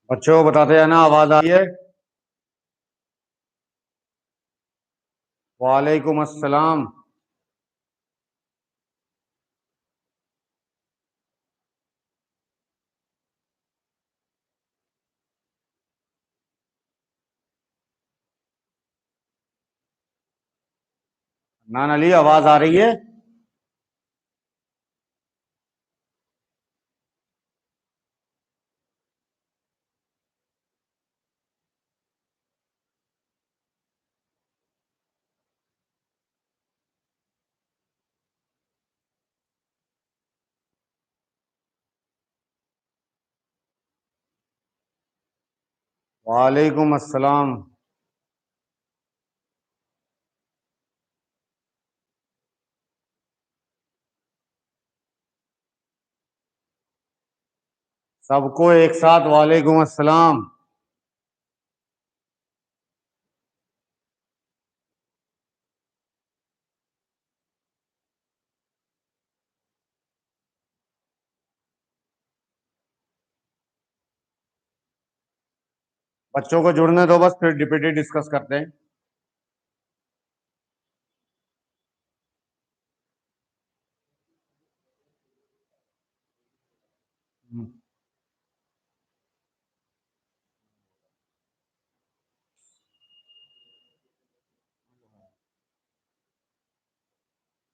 बच्चों बताते जाना, आवाज आ रही है? वालेकुम अस्सलाम। नान अली, आवाज आ रही है? वालेकुम अस्सलाम। सबको एक साथ वालेकुम अस्सलाम। बच्चों को जुड़ने दो, बस फिर डिप्टी डिस्कस करते हैं।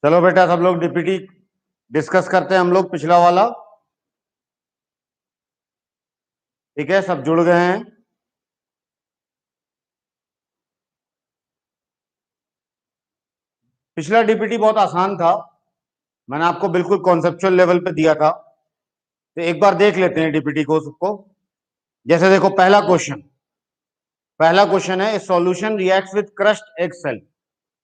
चलो बेटा, सब लोग डिप्टी डिस्कस करते हैं, हम लोग पिछला वाला। ठीक है, सब जुड़ गए हैं? पिछला डीपीटी बहुत आसान था, मैंने आपको बिल्कुल कॉन्सेप्चुअल लेवल पे दिया था। तो एक बार देख लेते हैं डीपीटी को सबको। जैसे देखो, पहला क्वेश्चन है, solution reacts with crushed egg shell.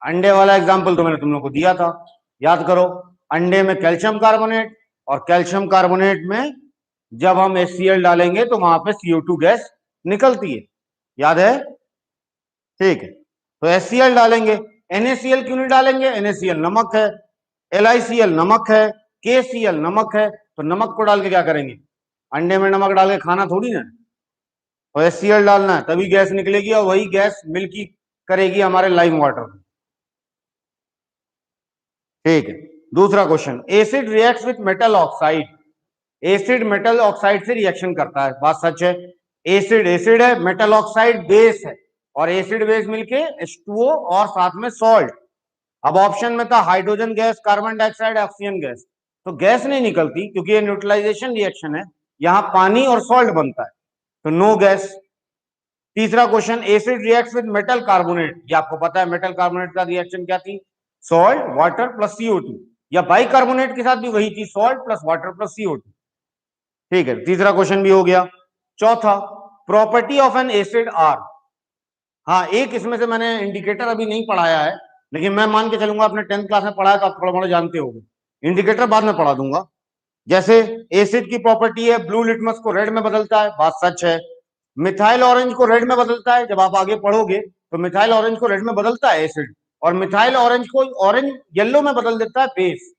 अंडे वाला एग्जांपल तो मैंने तुम लोग को दिया था, याद करो। अंडे में कैल्शियम कार्बोनेट, और कैल्शियम कार्बोनेट में जब हम HCl डालेंगे तो वहां पे CO2 गैस निकलती है, याद है? ठीक है, तो HCl डालेंगे। NaCl क्यों नहीं डालेंगे? NaCl नमक है, LiCl नमक है, KCl नमक है। तो नमक को डाल के क्या करेंगे? अंडे में नमक डाल के खाना थोड़ी ना, और HCl डालना है, तभी गैस निकलेगी, और वही गैस मिल्की करेगी हमारे लाइम वाटर में। ठीक है, दूसरा question, acid reacts with metal oxide. Acid metal oxide से रिएक्शन करता है, बात सच है। एसिड एसिड है, मेटल ऑक्साइड बेस है, और एसिड बेस मिलके H2O और साथ में सॉल्ट। अब ऑप्शन में था hydrogen gas, carbon dioxide, oxygen gas. तो गैस नहीं निकलती क्योंकि ये न्यूट्रलाइजेशन रिएक्शन है, यहां पानी और सॉल्ट बनता है, तो नो गैस। तीसरा question, acid reacts with metal carbonate. ये आपको पता है मेटल कार्बोनेट का रिएक्शन क्या थी? सॉल्ट वाटर प्लस CO2, या बाइकार्बोनेट के साथ भी वही थी, salt plus water plus CO2। ठीक है, तीसरा क्वेश्चन भी हो गया। चौथा, property of an acid are. हाँ, एक इसमें से मैंने इंडिकेटर अभी नहीं पढ़ाया है, लेकिन मैं मान के चलूंगा अपने 10th क्लास में पढ़ाया तो आप थोड़ा मोड़ा जानते होंगे। इंडिकेटर बाद में पढ़ा दूंगा। जैसे एसिड की प्रॉपर्टी है, ब्लू लिटमस को रेड में बदलता है, बात सच है। मिथाइल ऑरेंज को रेड में बदलता है, जब आप आगे पढ़ोगे तो मिथाइल ऑरेंज को रेड में बदलता है एसिड, और मिथाइल ऑरेंज को ऑरेंज येलो में बदल देता है बेस।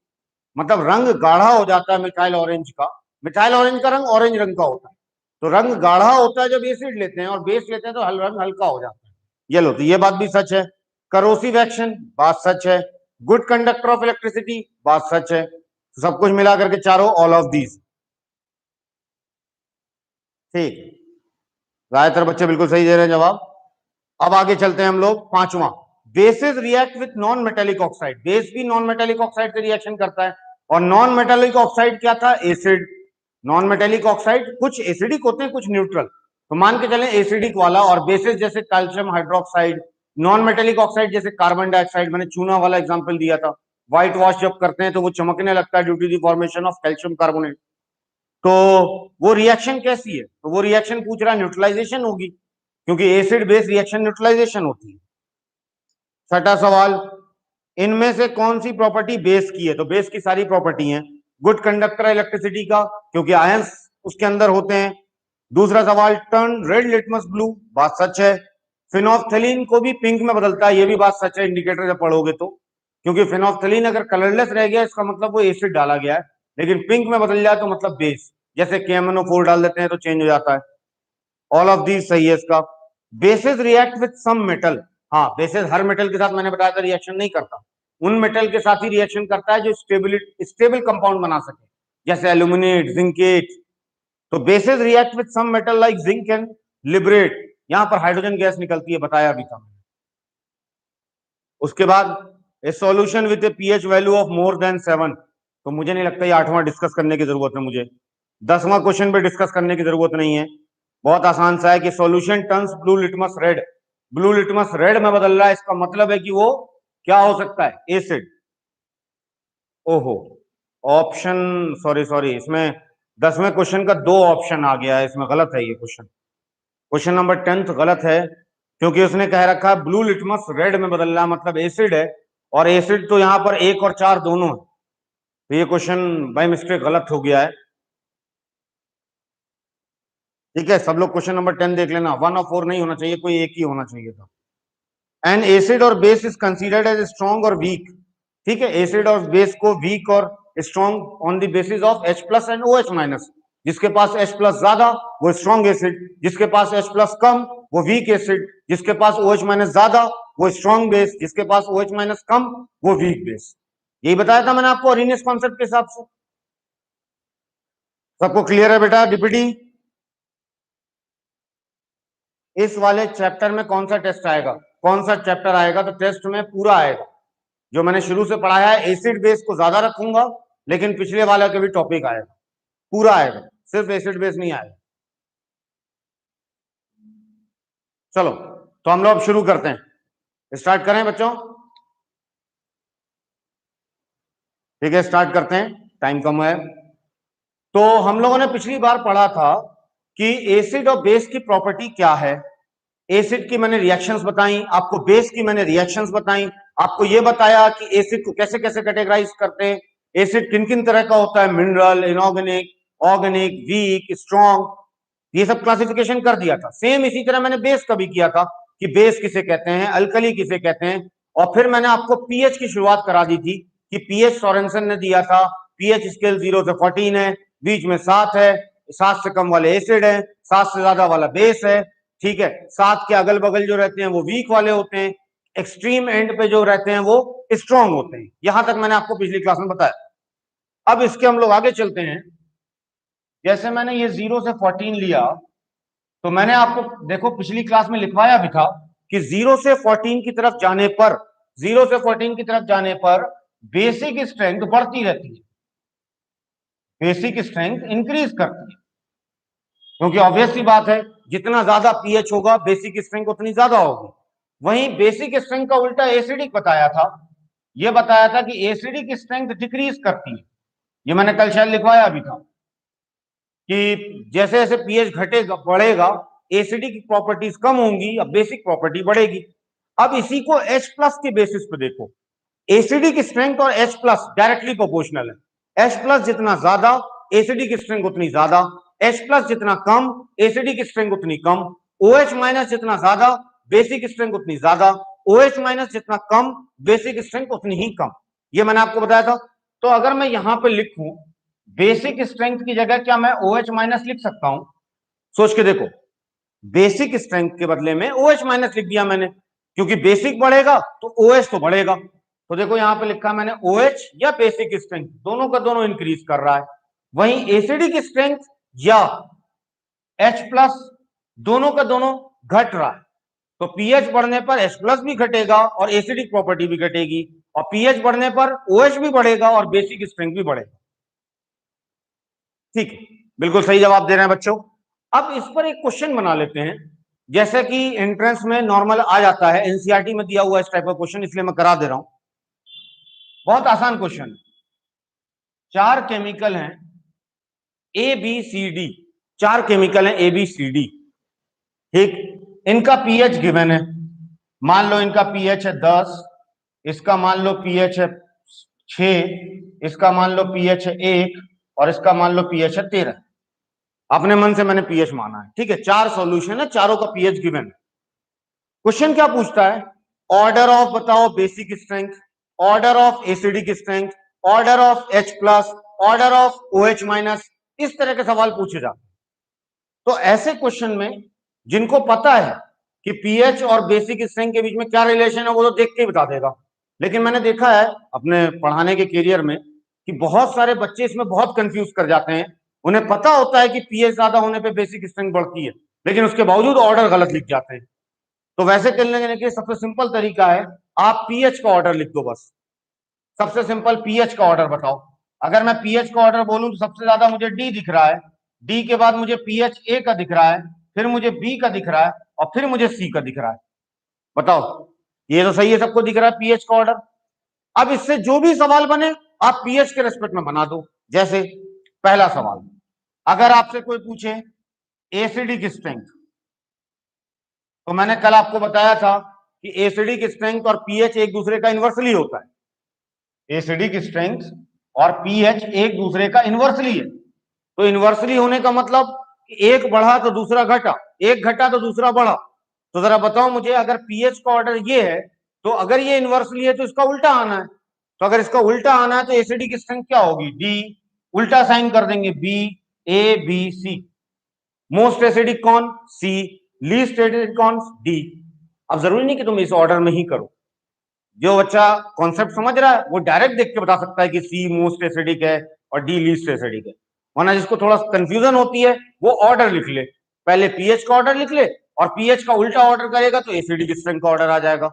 मतलब रंग गाढ़ा हो जाता है मिथाइल ऑरेंज का। मिथाइल ऑरेंज का रंग ऑरेंज रंग का होता है, तो रंग गाढ़ा होता है जब एसिड लेते हैं, और बेस लेते हैं तो रंग हल्का हो जाता है, येलो। तो ये बात भी सच है। करोसिव एक्शन, बात सच है। गुड कंडक्टर ऑफ इलेक्ट्रिसिटी, बात सच है। तो सब कुछ मिला करके चारों, ऑल ऑफ दीज। ठीक, ज्यादातर बच्चे बिल्कुल सही दे रहे हैं जवाब। अब आगे चलते हैं हम लोग, पांचवा, basis react with non metallic oxide. Base भी नॉन मेटेलिक ऑक्साइड से रिएक्शन करता है, और नॉन मेटेलिक ऑक्साइड क्या था? एसिड। नॉन मेटेलिक ऑक्साइड कुछ एसिडिक होते हैं, कुछ न्यूट्रल। तो मान के चलें एसिडिक वाला, और बेसिस जैसे calcium hydroxide, non metallic oxide जैसे कार्बन डाइऑक्साइड। मैंने चूना वाला एग्जांपल दिया था, व्हाइट वॉश जब करते हैं तो वो चमकने लगता है due to the formation of calcium carbonate. तो वो रिएक्शन कैसी है? तो वो रिएक्शन पूछ रहा है, न्यूट्रलाइजेशन होगी, क्योंकि एसिड बेस रिएक्शन न्यूट्रलाइजेशन होती है। छठा सवाल, इनमें से कौन सी प्रॉपर्टी बेस की है? तो बेस की सारी प्रॉपर्टी हैं। गुड कंडक्टर इलेक्ट्रिसिटी का, क्योंकि आयंस उसके अंदर होते हैं। दूसरा सवाल, टर्न रेड लिटमस ब्लू, बात सच है। फिनोफ्थलीन को भी पिंक में बदलता है, ये भी बात सच है, इंडिकेटर जब पढ़ोगे तो। क्योंकि फिनोफ्थलीन अगर कलरलेस रह गया इसका मतलब वो एसिड डाला गया है, लेकिन पिंक में बदल जाए तो मतलब बेस। जैसे KMnO4 डाल देते हैं तो चेंज हो जाता है। ऑल ऑफ दीज सही है इसका। Bases react with some metal, हाँ बेसिस हर मेटल के साथ मैंने बताया था रिएक्शन नहीं करता, उन मेटल के साथ ही रिएक्शन करता है जो स्टेबल कंपाउंड बना सके, जैसे एल्यूमिनेट, जिंकेट। तो bases react with some metal like zinc and liberate, यहां पर हाइड्रोजन गैस निकलती है, बताया भी था। उसके बाद ए solution with A pH value of more than 7, तो मुझे नहीं लगता ये 8वां डिस्कस करने की जरूरत है मुझे, 10वां क्वेश्चन पे डिस्कस करने की जरूरत नहीं है, बहुत आसान सा है कि solution turns blue litmus red, blue litmus red में बदल रहा है, इसका मतलब है कि वो क्या हो सकता है, एसिड। ओहो, ऑप्शन सॉरी सॉरी, इसमें 10वें क्वेश्चन का 2 ऑप्शन आ गया है, इसमें गलत है ये क्वेश्चन, क्वेश्चन नंबर 10 गलत है, क्योंकि उसने कह रखा है ब्लू लिटमस रेड में बदल रहा है, मतलब एसिड है, और एसिड तो यहां पर 1 और 4 दोनों है, तो ये क्वेश्चन बाय मिस्टेक गलत हो गया है। ठीक है, सब लोग क्वेश्चन नंबर 10 देख लेना, 1 और 4 नहीं होना चाहिए, कोई एक ही होना चाहिए था। एंड एसिड और base is considered as strong और वीक, ठीक है, एसिड और बेस को वीक और strong on the basis of H plus and OH minus, जिसके पास H प्लस ज्यादा वो स्ट्रॉन्ग एसिड, जिसके पास H प्लस कम वो वीक एसिड, जिसके पास OH माइनस ज्यादा वो स्ट्रॉन्ग बेस, जिसके पास OH माइनस कम वो वीक बेस। यही बताया था मैंने आपको अरेनियस कॉन्सेप्ट के हिसाब से। सबको क्लियर है बेटा डीपीटी? इस वाले चैप्टर में कौन सा टेस्ट आएगा, कौन सा चैप्टर आएगा, तो टेस्ट में पूरा आएगा जो मैंने शुरू से पढ़ाया है, एसिड बेस को ज्यादा रखूंगा, लेकिन पिछले वाले के भी टॉपिक आएगा, पूरा आएगा, सिर्फ एसिड बेस नहीं आएगा। चलो तो हम लोग अब शुरू करते हैं, स्टार्ट करें बच्चों? ठीक है, स्टार्ट करते हैं, टाइम कम है। तो हम लोगों ने पिछली बार पढ़ा था कि एसिड और बेस की प्रॉपर्टी क्या है, एसिड की मैंने रिएक्शंस बताई आपको, बेस की मैंने रिएक्शंस बताई आपको, ये बताया कि एसिड को कैसे कैसे कैटेगराइज करते हैं, एसिड किन किन तरह का होता है, mineral, inorganic, organic, weak, strong, ये सब क्लासिफिकेशन कर दिया था। सेम इसी तरह मैंने बेस का भी किया था कि बेस किसे कहते हैं, अल्कली किसे कहते हैं, और फिर मैंने आपको पीएच की शुरुआत करा दी थी कि पीएच सोरेनसन ने दिया था, पीएच स्केल 0 से 14 है, बीच में 7 है, 7 से कम वाले एसिड है, 7 से ज्यादा वाला बेस है, ठीक है, 7 के अगल बगल जो रहते हैं वो वीक वाले होते हैं, एक्सट्रीम एंड पे जो रहते हैं वो स्ट्रॉन्ग होते हैं, यहां तक मैंने आपको पिछली क्लास में बताया। अब इसके हम लोग आगे चलते हैं, जैसे मैंने ये 0 से 14 लिया, तो मैंने आपको देखो पिछली क्लास में लिखवाया भी था कि 0 से 14 की तरफ जाने पर, 0 से 14 की तरफ जाने पर बेसिक स्ट्रेंथ बढ़ती रहती है, बेसिक स्ट्रेंथ इंक्रीज करती है, क्योंकि ऑब्वियस सी बात है जितना ज्यादा पीएच होगा बेसिक स्ट्रेंथ उतनी ज्यादा होगी। वहीं बेसिक स्ट्रेंथ का उल्टा एसिडिक बताया था, यह बताया था कि एसिडिक स्ट्रेंथ डिक्रीज करती है, ये मैंने कल शायद लिखवाया भी था कि जैसे जैसे पीएच घटेगा बढ़ेगा एसिडिक की प्रॉपर्टीज कम होंगी, अब बेसिक प्रॉपर्टी बढ़ेगी। अब इसी को H प्लस के बेसिस पे देखो, एसिडिक स्ट्रेंथ और H प्लस डायरेक्टली प्रोपोर्शनल है, H प्लस जितना ज्यादा एसिडिक स्ट्रेंथ उतनी ज्यादा, H प्लस जितना कम एसिडिक स्ट्रेंथ उतनी कम, OH माइनस जितना ज्यादा बेसिक स्ट्रेंथ उतनी ज्यादा, OH माइनस जितना कम बेसिक स्ट्रेंथ उतनी ही कम, ये मैंने आपको बताया था। तो अगर मैं यहां पे लिखूं बेसिक स्ट्रेंथ की जगह क्या मैं OH माइनस लिख सकता हूं? सोच के देखो, बेसिक स्ट्रेंथ के बदले में OH माइनस लिख दिया मैंने, क्योंकि बेसिक बढ़ेगा तो OH तो बढ़ेगा, तो देखो यहां पे लिखा मैंने OH या बेसिक स्ट्रेंथ, दोनों का दोनों इंक्रीज कर रहा है। वहीं एसिडिक स्ट्रेंथ या H प्लस दोनों का दोनों घट रहा है, तो पीएच बढ़ने पर H प्लस भी घटेगा और एसिडिक प्रॉपर्टी भी घटेगी, और पीएच बढ़ने पर OH भी बढ़ेगा और बेसिक स्ट्रेंथ भी बढ़ेगा। ठीक है, बिल्कुल सही जवाब दे रहे हैं बच्चों। अब इस पर एक क्वेश्चन बना लेते हैं, जैसे कि एंट्रेंस में नॉर्मल आ जाता है, एनसीईआरटी में दिया हुआ इस टाइप का क्वेश्चन, इसलिए मैं करा दे रहा हूं। बहुत आसान क्वेश्चन, 4 केमिकल हैं A B C D, 4 chemical हैं ए बी सी डी, ठीक, इनका पीएच गिवन है, मान लो इनका पीएच है 10, इसका मान लो पीएच है 6, इसका मान लो पीएच है 1 और इसका मान लो पीएच है 13, अपने मन से मैंने पीएच माना है, ठीक है, 4 सॉल्यूशन है, चारों का पीएच गिवन है। क्वेश्चन क्या पूछता है, ऑर्डर ऑफ बताओ basic strength, order of acidic strength, order of H plus, order of OH minus, इस तरह के सवाल पूछे जाते हैं। तो ऐसे क्वेश्चन में जिनको पता है कि पीएच और बेसिक स्ट्रेंथ के बीच में क्या रिलेशन है वो तो देख के ही बता देगा, लेकिन मैंने देखा है अपने पढ़ाने के करियर में कि बहुत सारे बच्चे इसमें बहुत कंफ्यूज कर जाते हैं। उन्हें पता होता है कि पीएच ज्यादा होने पे बेसिक स्ट्रेंथ बढ़ती है, लेकिन उसके बावजूद ऑर्डर गलत लिख जाते हैं। तो वैसे करने के लिए सबसे सिंपल तरीका है, आप पीएच का ऑर्डर लिख दो बस। सबसे सिंपल पीएच का ऑर्डर बताओ। अगर मैं पीएच का ऑर्डर बोलूं तो सबसे ज्यादा मुझे डी दिख रहा है, डी के बाद मुझे पीएच ए का दिख रहा है, फिर मुझे बी का दिख रहा है, और फिर मुझे सी का दिख रहा है। बताओ, ये तो सही है, सबको दिख रहा है पीएच का ऑर्डर। अब इससे जो भी सवाल बने आप पीएच के रेस्पेक्ट में बना दो। जैसे पहला सवाल, अगर आपसे कोई पूछे एसिडिक स्ट्रेंथ, तो मैंने कल आपको बताया था कि एसिडिक स्ट्रेंथ और पीएच एक दूसरे का इन्वर्सली होता है। एसिडिक स्ट्रेंथ और पीएच एक दूसरे का इन्वर्सली है। तो इन्वर्सली होने का मतलब कि एक बढ़ा तो दूसरा घटा, एक घटा तो दूसरा बढ़ा। तो जरा बताओ मुझे, अगर पीएच का ऑर्डर ये है तो अगर ये इन्वर्सली है तो इसका उल्टा आना है। तो अगर इसका उल्टा आना है तो एसिडिक स्ट्रेंथ क्या होगी? डी। उल्टा साइन कर देंगे, B, A B C. Most acidic कौन? सी। लीस्ट एसिडिक कौन? डी। अब जरूरी नहीं कि तुम इस ऑर्डर में ही करो। जो बच्चा कॉन्सेप्ट समझ रहा है वो डायरेक्ट देख के बता सकता है कि सी मोस्ट एसिडिक है और डी लीस्ट एसिडिक है। वरना जिसको थोड़ा कंफ्यूजन होती है वो ऑर्डर लिख ले, पहले पीएच का ऑर्डर लिख ले और पीएच का उल्टा ऑर्डर करेगा तो एसिडिक स्ट्रेंथ का ऑर्डर आ जाएगा।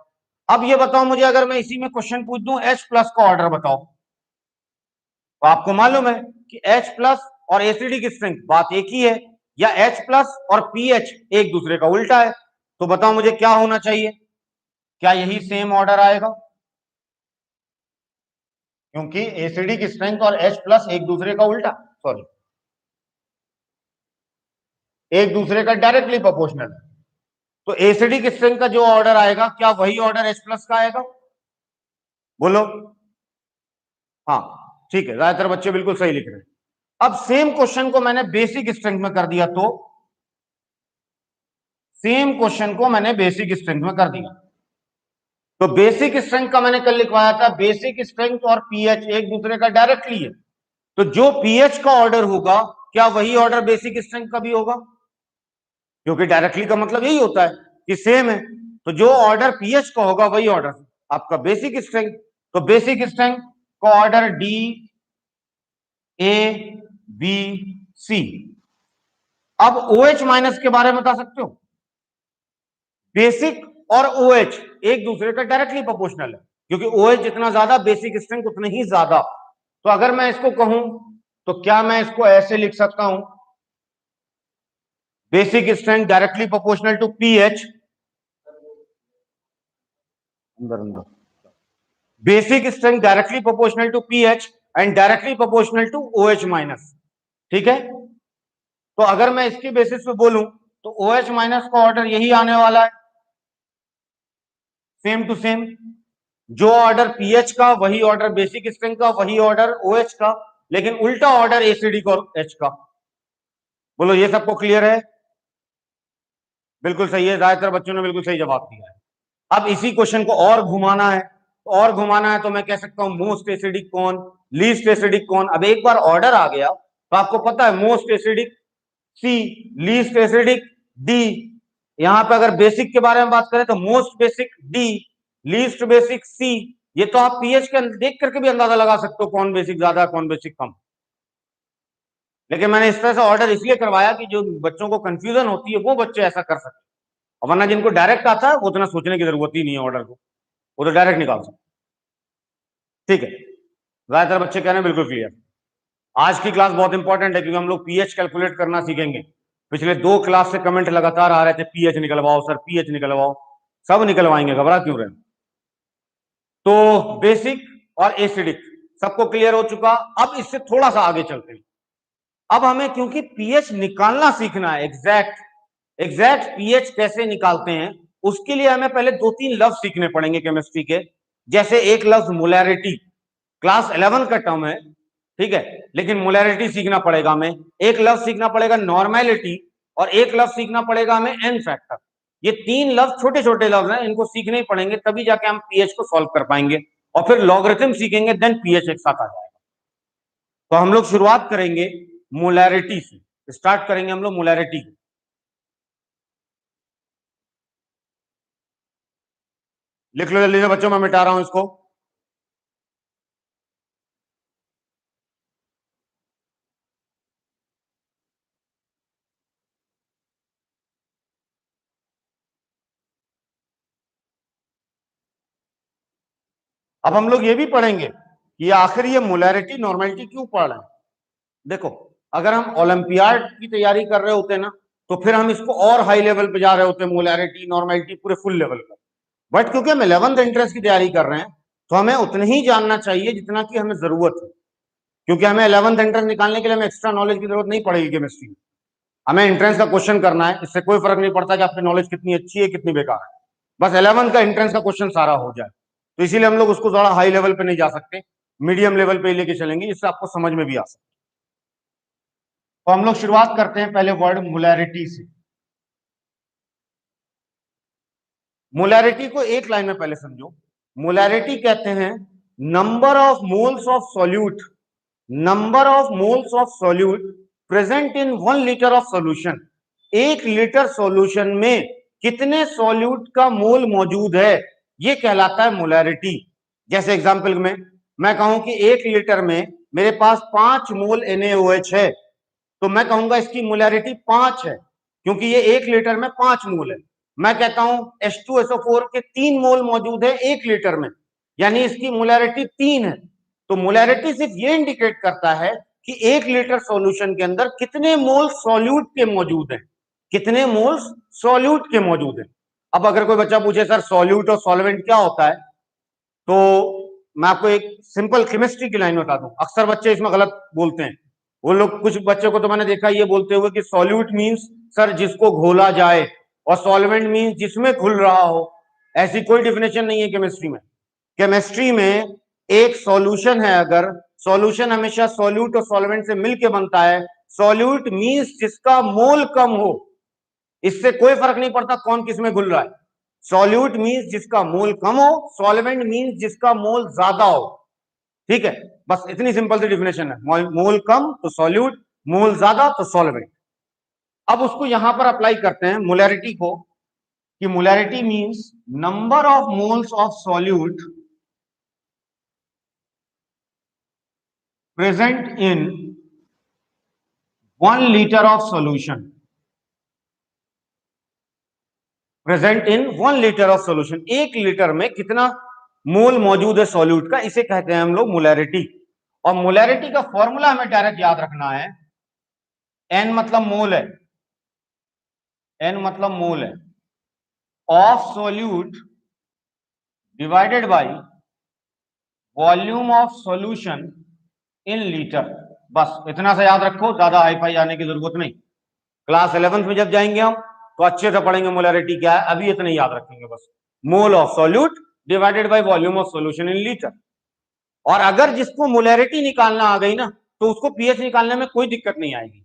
अब ये बताओ मुझे, अगर मैं इसी में क्वेश्चन पूछ दूं H प्लस का ऑर्डर बताओ, तो आपको मालूम है कि H प्लस और एसिडिक स्ट्रेंथ बात एक ही है, या H प्लस और पीएच एक दूसरे का उल्टा है। तो बताओ मुझे क्या होना चाहिए? क्या यही सेम ऑर्डर आएगा? क्योंकि एसिडिक स्ट्रेंथ और H प्लस एक दूसरे का उल्टा, सॉरी, एक दूसरे का डायरेक्टली प्रोपोर्शनल। तो एसिडिक स्ट्रेंथ का जो ऑर्डर आएगा क्या वही ऑर्डर H प्लस का आएगा? बोलो। हाँ, ठीक है, ज्यादातर बच्चे बिल्कुल सही लिख रहे हैं। अब सेम क्वेश्चन को मैंने बेसिक स्ट्रेंथ में कर दिया, तो सेम क्वेश्चन को मैंने बेसिक स्ट्रेंथ में कर दिया। तो बेसिक स्ट्रेंथ का मैंने कल लिखवाया था, बेसिक स्ट्रेंथ और पीएच एक दूसरे का डायरेक्टली है। तो जो पीएच का ऑर्डर होगा क्या वही ऑर्डर बेसिक स्ट्रेंथ का भी होगा? क्योंकि डायरेक्टली का मतलब यही होता है कि सेम है। तो जो ऑर्डर पीएच का होगा वही ऑर्डर आपका बेसिक स्ट्रेंथ। तो बेसिक स्ट्रेंथ का ऑर्डर डी, ए, बी, सी। अब OH माइनस के बारे में बता सकते हो? बेसिक और OH एक दूसरे का डायरेक्टली प्रोपोर्शनल है, क्योंकि OH जितना ज्यादा बेसिक स्ट्रेंथ उतनी ही ज्यादा। तो अगर मैं इसको कहूं तो क्या मैं इसको ऐसे लिख सकता हूं, basic strength directly proportional to pH, अंदर अंदर, basic strength directly proportional to pH and directly proportional to OH minus. ठीक है, तो अगर मैं इसकी बेसिस पे बोलूं तो OH माइनस का ऑर्डर यही आने वाला है, सेम टू सेम। जो ऑर्डर पीएच का वही ऑर्डर बेसिक स्ट्रेंथ का, वही ऑर्डर OH का, लेकिन उल्टा ऑर्डर एसिडिक और H का। बोलो, ये सबको क्लियर है? बिल्कुल सही है, ज्यादातर बच्चों ने बिल्कुल सही जवाब दिया है। अब इसी क्वेश्चन को और घुमाना है, और घुमाना है तो मैं कह सकता हूं मोस्ट एसिडिक कौन, लीस्ट एसिडिक कौन। अब एक बार ऑर्डर आ गया तो आपको पता है मोस्ट एसिडिक सी, लीस्ट एसिडिक डी। यहां पे अगर बेसिक के बारे में बात करें तो most basic D, least basic C. ये तो आप पीएच के देख करके भी अंदाजा लगा सकते हो कौन बेसिक ज्यादा कौन बेसिक कम। लेकिन मैंने इस तरह से ऑर्डर इसलिए करवाया कि जो बच्चों को कंफ्यूजन होती है वो बच्चे ऐसा कर सके, और वरना जिनको डायरेक्ट आता है वो उतना सोचने की जरूरत ही नहीं है ऑर्डर को, वो तो डायरेक्ट निकाल सकते। ठीक है, ज्यादातर बच्चे कह रहे हैं बिल्कुल क्लियर। आज की क्लास बहुत इंपॉर्टेंट है क्योंकि हम लोग पीएच कैलकुलेट करना सीखेंगे। पिछले 2 क्लास से कमेंट लगातार आ रहे थे, पीएच निकलवाओ सर, पीएच निकलवाओ। सब निकलवाएंगे, घबरा क्यों रहे? तो बेसिक और एसिडिक सबको क्लियर हो चुका। अब इससे थोड़ा सा आगे चलते हैं। अब हमें क्योंकि पीएच निकालना सीखना है, एग्जैक्ट एग्जैक्ट पीएच कैसे निकालते हैं, उसके लिए हमें पहले 2-3 लफ्ज सीखने पड़ेंगे केमिस्ट्री के। जैसे एक लफ्ज मोलैरिटी, क्लास 11 का टर्म है, ठीक है, लेकिन मोलैरिटी सीखना पड़ेगा हमें। एक लफ्ज सीखना पड़ेगा नॉर्मेलिटी, और एक लफ्ज सीखना पड़ेगा हमें एन फैक्टर। ये 3 लफ्ज छोटे छोटे लफ्ज हैं, इनको सीखने ही पड़ेंगे, तभी जाके हम पीएच को सॉल्व कर पाएंगे। और फिर लॉगरिथम सीखेंगे, देन पीएच एक साथ आ जाएगा। तो हम लोग शुरुआत करेंगे मोलैरिटी से, स्टार्ट करेंगे हम लोग मोलैरिटी। लिख लो जल्दी से बच्चों, मैं मिटा रहा हूं इसको। अब हम लोग ये भी पढ़ेंगे कि आखिर ये मोलैरिटी नॉर्मेलिटी क्यों पढ़ रहे हैं। देखो, अगर हम ओलंपियाड की तैयारी कर रहे होते ना, तो फिर हम इसको और हाई लेवल पे जा रहे होते, मोलैरिटी नॉर्मेलिटी पूरे फुल लेवल पर। बट क्योंकि हम 11th एंट्रेंस की तैयारी कर रहे हैं, तो हमें उतना ही जानना चाहिए जितना की हमें जरूरत है। क्योंकि हमें 11th एंट्रेंस निकालने के लिए हमें एक्स्ट्रा नॉलेज की जरूरत नहीं पड़ेगी केमिस्ट्री में। हमें एंट्रेंस का क्वेश्चन करना है, इससे कोई फर्क नहीं पड़ता कि आपकी नॉलेज कितनी अच्छी है कितनी बेकार है। बस 11th का एंट्रेंस का क्वेश्चन सारा हो जाए। तो इसीलिए हम लोग उसको थोड़ा हाई लेवल पे नहीं जा सकते, मीडियम लेवल पे लेके चलेंगे, जिससे आपको समझ में भी आ सके। तो हम लोग शुरुआत करते हैं पहले वर्ड मोलैरिटी से। मोलैरिटी को एक लाइन में पहले समझो। मोलैरिटी कहते हैं number of moles of solute, number of moles of solute present in 1 litre of solution. 1 litre solution में कितने सॉल्यूट का मोल मौजूद है, यह कहलाता है मोलैरिटी। जैसे एग्जांपल में मैं कहूं कि 1 लीटर में मेरे पास 5 मोल NaOH है, तो मैं कहूंगा इसकी मोलैरिटी 5 है, क्योंकि ये 1 लीटर में 5 मोल है। मैं कहता हूं H2SO4 के 3 मोल मौजूद है 1 लीटर में, यानी इसकी मोलैरिटी 3 है। तो मोलैरिटी सिर्फ ये इंडिकेट करता है कि 1 लीटर सॉल्यूशन के अंदर कितने मोल सॉल्यूट के मौजूद हैं, कितने मोल्स सॉल्यूट के मौजूद हैं। अब अगर कोई बच्चा पूछे सर सॉल्यूट और सॉल्वेंट क्या होता है, तो मैं आपको एक सिंपल केमिस्ट्री की लाइन बता दूं। अक्सर बच्चे इसमें गलत बोलते हैं। वो लोग, कुछ बच्चों को तो मैंने देखा ये बोलते हुए कि सॉल्यूट मींस सर जिसको घोला जाए, और सॉल्वेंट मींस जिसमें घुल रहा हो। ऐसी कोई डिफिनेशन नहीं है केमिस्ट्री में। केमिस्ट्री में एक सॉल्यूशन है, अगर सॉल्यूशन हमेशा सॉल्यूट और सॉल्वेंट से मिलकर बनता है। सॉल्यूट मींस जिसका मोल कम हो, इससे कोई फर्क नहीं पड़ता कौन किस में घुल रहा है। सॉल्यूट मींस जिसका मोल कम हो, सॉल्वेंट मींस जिसका मोल ज्यादा हो। ठीक है, बस इतनी सिंपल सी डिफिनेशन है। मोल कम तो सॉल्यूट, मोल ज्यादा तो सॉल्वेंट। अब उसको यहां पर अप्लाई करते हैं मोलैरिटी को, कि molarity means number of moles of solute present in 1 litre of solution, present in 1 litre of solution. 1 litre में कितना मोल मौजूद है सॉल्यूट का, इसे कहते हैं हम लोग मोलैरिटी। और मोलैरिटी का फॉर्मूला हमें डायरेक्ट याद रखना है। एन मतलब मोल है, एन मतलब मोल है, of solute divided by volume of solution in litre. बस इतना सा याद रखो, ज्यादा हाई फाई आने की जरूरत नहीं। क्लास 11th में जब जाएंगे हम, तो अच्छे से पढ़ेंगे मोलैरिटी क्या है। अभी इतना याद रखेंगे बस, mole of solute divided by volume of solution in litre. और अगर जिसको मोलैरिटी निकालना आ गई ना, तो उसको पीएच निकालने में कोई दिक्कत नहीं आएगी।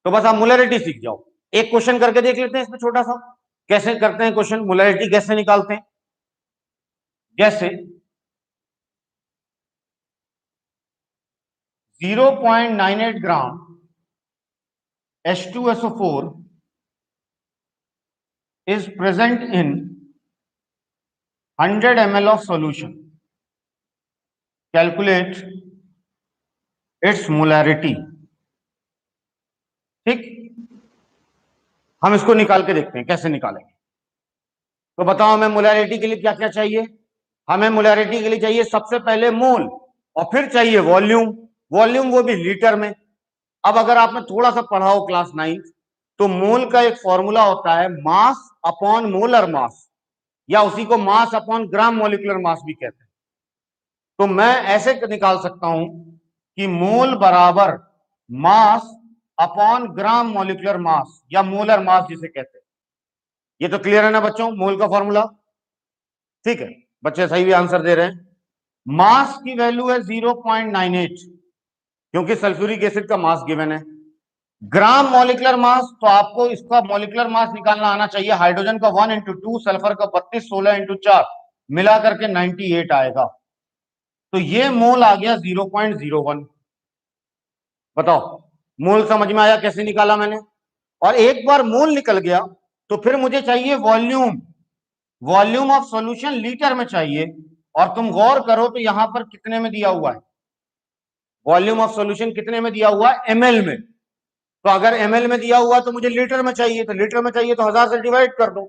तो बस आप मोलैरिटी सीख जाओ। एक क्वेश्चन करके देख लेते हैं इसमें छोटा सा, कैसे करते हैं क्वेश्चन, मोलैरिटी कैसे निकालते हैं। जैसे 0.98 ग्राम H2SO4 is present in 100 ml of solution. Calculate its molarity. ठीक, हम इसको निकाल के देखते हैं कैसे निकालेंगे। तो बताओ हमें मोलैरिटी के लिए क्या क्या चाहिए। हमें मोलैरिटी के लिए चाहिए सबसे पहले मोल, और फिर चाहिए वॉल्यूम। वॉल्यूम वो भी लीटर में। अब अगर आपने थोड़ा सा पढ़ा हो क्लास 9, तो मोल का एक फॉर्मूला होता है मास अपॉन मोलर मास, या उसी को mass upon gram molecular mass भी कहते हैं। तो मैं ऐसे निकाल सकता हूं कि मोल बराबर mass upon gram molecular mass, या मोलर मास जिसे कहते हैं। ये तो क्लियर है ना बच्चों, मोल का फॉर्मूला। ठीक है, बच्चे सही भी आंसर दे रहे हैं। मास की वैल्यू है 0.98, क्योंकि सल्फ्यूरिक एसिड का मास गिवन है। ग्राम मॉलिक्यूलर मास, तो आपको इसका मॉलिक्यूलर मास निकालना आना चाहिए। हाइड्रोजन का 1 इंटू 2, सल्फर का 32, 16 इंटू 4 मिला करके 98 आएगा। तो ये मोल आ गया 0.01। बताओ मोल समझ में आया कैसे निकाला मैंने। और एक बार मोल निकल गया, तो फिर मुझे चाहिए volume. Volume of solution litre में चाहिए, और तुम गौर करो तो यहां पर कितने में दिया हुआ है, वॉल्यूम ऑफ सॉल्यूशन कितने में दिया हुआ है, एमएल में। तो अगर एमएल में दिया हुआ तो मुझे लीटर में चाहिए, तो लीटर में चाहिए तो 1000 से डिवाइड कर दो,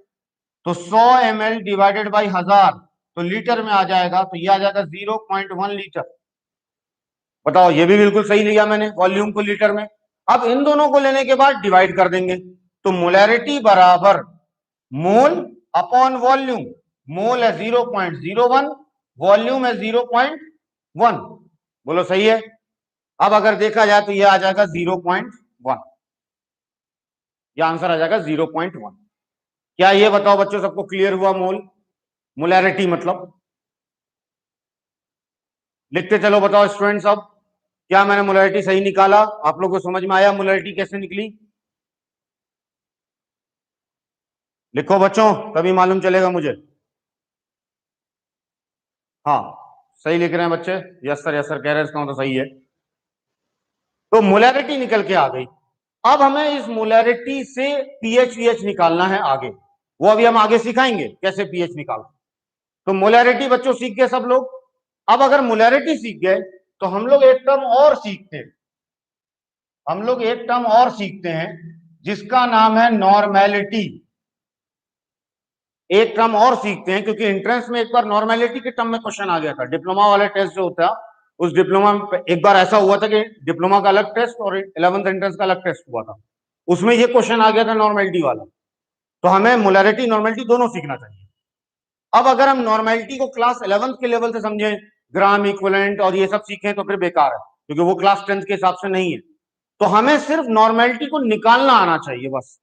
तो 100 ml डिवाइडेड बाई 1000 तो लीटर में आ जाएगा, तो ये आ जाएगा 0.1 लीटर। बताओ, ये भी बिल्कुल सही लिया मैंने वॉल्यूम को लीटर में। अब इन दोनों को लेने के बाद डिवाइड कर देंगे, तो मोलैरिटी बराबर मोल अपॉन वॉल्यूम। मोल है 0.01, वॉल्यूम है 0.1। बोलो सही है। अब अगर देखा जाए तो ये आ जाएगा 0.1, ये आंसर आ जाएगा 0.1। क्या ये बताओ बच्चों, सबको क्लियर हुआ? मोलैरिटी मतलब लिखते चलो। बताओ स्टूडेंट्स, अब क्या मैंने मोलैरिटी सही निकाला? आप लोगों को समझ में आया मोलैरिटी कैसे निकली? लिखो बच्चों, तभी मालूम चलेगा मुझे। हाँ, सही लिख रहे हैं बच्चे। यस सर कह रहे हैं, इसका मतलब सही है। तो मोलैरिटी निकल के आ गई। अब हमें इस मोलैरिटी से पीएच वीएच निकालना है आगे, वो अभी हम आगे सिखाएंगे कैसे पीएच निकालते। तो मोलैरिटी बच्चों सीख गए सब लोग। अब अगर मोलैरिटी सीख गए तो हम लोग एक टर्म और सीखते हैं, हम लोग एक टर्म और सीखते हैं जिसका नाम है नॉर्मेलिटी। एक टर्म और सीखते हैं, क्योंकि एंट्रेंस में एक बार नॉर्मेलिटी के टर्म में क्वेश्चन आ गया था, डिप्लोमा वाले टेस्ट जो होता है उस डिप्लोमा में एक बार ऐसा हुआ था कि डिप्लोमा का अलग टेस्ट और 11th एंट्रेंस का अलग टेस्ट हुआ था, उसमें ये क्वेश्चन आ गया था नॉर्मेलिटी वाला। तो हमें मोलैरिटी नॉर्मेलिटी दोनों सीखना चाहिए। अब अगर हम नॉर्मेलिटी को क्लास 11th के लेवल से समझें, ग्राम इक्विवेलेंट और ये सब सीखें, तो फिर बेकार है, क्योंकि वो क्लास 10th के हिसाब से नहीं है। तो हमें सिर्फ नॉर्मेलिटी को निकालना आना चाहिए बस।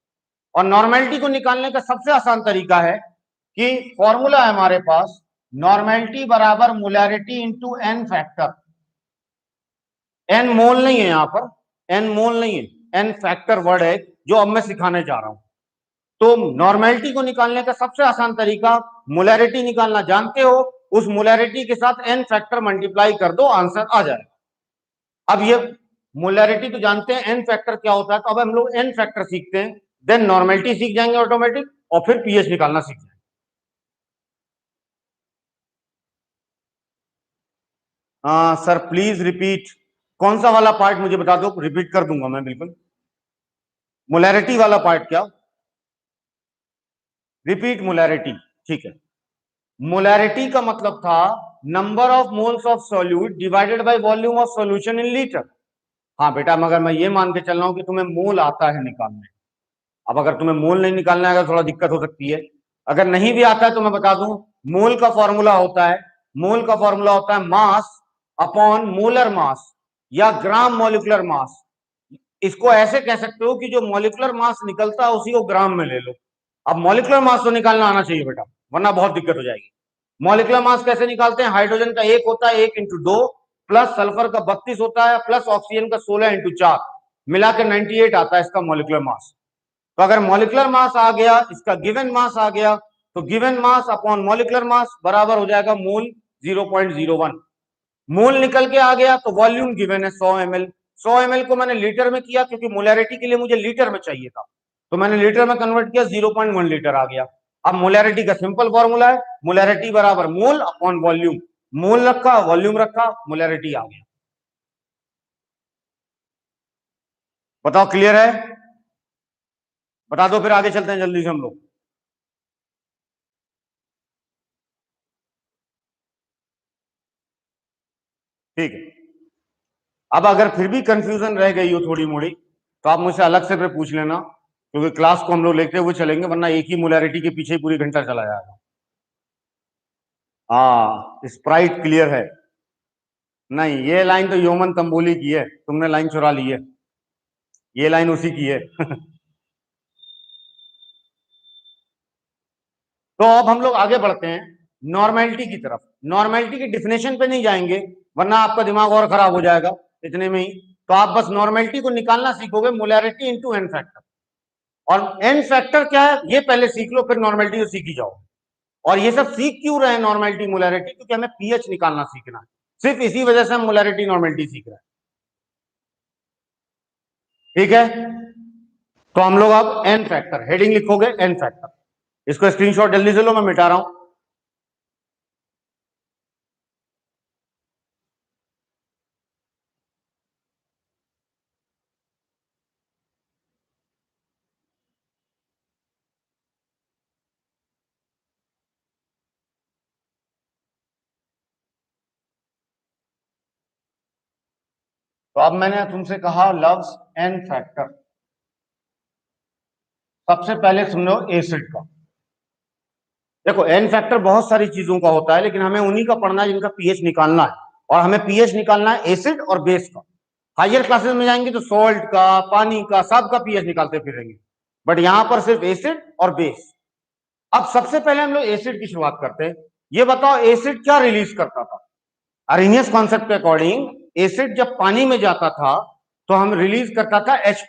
और नॉर्मेलिटी को निकालने का सबसे आसान तरीका है कि फॉर्मूला है हमारे पास, नॉर्मेलिटी बराबर molarity into N factor. N mole नहीं है यहां पर, एन मोल नहीं है, एन फैक्टर वर्ड है जो अब मैं सिखाने जा रहा हूं। तो नॉर्मेलिटी को निकालने का सबसे आसान तरीका, मोलैरिटी निकालना जानते हो, उस मोलैरिटी के साथ एन फैक्टर मल्टीप्लाई कर दो, आंसर आ जाएगा। अब ये मोलैरिटी तो जानते हैं, एन फैक्टर क्या होता है, तो अब हम लोग एन फैक्टर सीखते हैं, देन नॉर्मेलिटी सीख जाएंगे ऑटोमेटिक, और फिर पीएच निकालना सीख जाएंगे। हाँ सर, प्लीज रिपीट। कौन सा वाला पार्ट मुझे बता दो, रिपीट कर दूंगा मैं बिल्कुल। मोलैरिटी वाला पार्ट क्या? Repeat molarity. ठीक है। मोलैरिटी का मतलब था number of moles of solute divided by volume of solution in litre. हाँ बेटा, मगर मैं ये मान के चल रहा हूं कि तुम्हें मोल आता है निकालने। अब अगर तुम्हें मोल नहीं निकालना है, अगर थोड़ा दिक्कत हो सकती है। अगर नहीं भी आता है तो मैं बता दूं, मोल का फॉर्मूला होता है, मोल का फॉर्मूला होता है मास अपॉन मोलर मास या ग्राम मॉलिक्यूलर मास। इसको ऐसे कह सकते हो कि जो मॉलिक्यूलर मास निकलता है उसी को ग्राम में ले लो। अब मॉलिक्यूलर मास तो निकालना आना चाहिए बेटा, वरना बहुत दिक्कत हो जाएगी। मॉलिक्यूलर मास कैसे निकालते हैं? हाइड्रोजन का 1 होता है, 1 × 2, प्लस सल्फर का 32 होता है, प्लस ऑक्सीजन का 16 × 4, मिलाकर 98 आता है इसका मॉलिक्यूलर मास। तो अगर मॉलिक्यूलर मास आ गया, इसका गिवन मास आ गया, तो given mass upon molecular mass बराबर हो जाएगा मोल 0.01। मोल निकल के आ गया तो वॉल्यूम गिवन है 100 ml। 100 ml को मैंने लीटर में किया, क्योंकि मोलैरिटी के लिए मुझे लीटर में चाहिए था, तो मैंने लीटर में कन्वर्ट किया, 0.1 लीटर आ गया। अब मोलैरिटी का सिंपल फॉर्मूला है, मोलैरिटी बराबर मोल अपॉन वॉल्यूम। मोल रखा, वॉल्यूम रखा, मोलैरिटी आ गया। बताओ क्लियर है? बता दो, फिर आगे चलते हैं जल्दी से हम लोग। ठीक है। अब अगर फिर भी कंफ्यूजन रह गई हो थोड़ी मोड़ी, तो आप मुझसे अलग से फिर पूछ लेना, क्योंकि क्लास को हम लोग लेते हुए चलेंगे, वरना एक ही मोलैरिटी के पीछे ही पूरी घंटा चला जाएगा। हाँ, स्प्राइट क्लियर है। नहीं, ये लाइन तो योमन तंबोली की है, तुमने लाइन चुरा ली है, ये लाइन उसी की है। तो अब हम लोग आगे बढ़ते हैं नॉर्मेलिटी की तरफ। नॉर्मेलिटी की डिफिनेशन पे नहीं जाएंगे, वरना आपका दिमाग और खराब हो जाएगा इतने में ही। तो आप बस नॉर्मेलिटी को निकालना सीखोगे, मोलैरिटी इंटू एन फैक्टर। और एन फैक्टर क्या है ये पहले सीख लो, फिर नॉर्मेलिटी तो सीख ही जाओ। और ये सब सीख क्यों रहे हैं नॉर्मेलिटी मोलैरिटी? क्योंकि हमें पीएच निकालना सीखना है, सिर्फ इसी वजह से हम मोलैरिटी नॉर्मेलिटी सीख रहे हैं। ठीक है। तो हम लोग अब एन फैक्टर हेडिंग लिखोगे, एन फैक्टर। इसको स्क्रीनशॉट जल्दी से लो, मैं मिटा रहा हूं। तो अब मैंने तुमसे कहा लव्स एन फैक्टर। सबसे पहले समझो एसिड का। देखो एन फैक्टर बहुत सारी चीजों का होता है, लेकिन हमें उन्हीं का पढ़ना है जिनका पीएच निकालना है, और हमें पीएच निकालना है एसिड और बेस का। हायर क्लासेस में जाएंगे तो सॉल्ट का, पानी का, सब का पीएच निकालते फिरेंगे, बट यहां पर सिर्फ एसिड और बेस। अब सबसे पहले हम लोग एसिड की शुरुआत करते हैं। ये बताओ एसिड क्या रिलीज करता था? अरेनियस कॉन्सेप्ट के अकॉर्डिंग एसिड जब पानी में जाता था तो हम रिलीज करता था H+।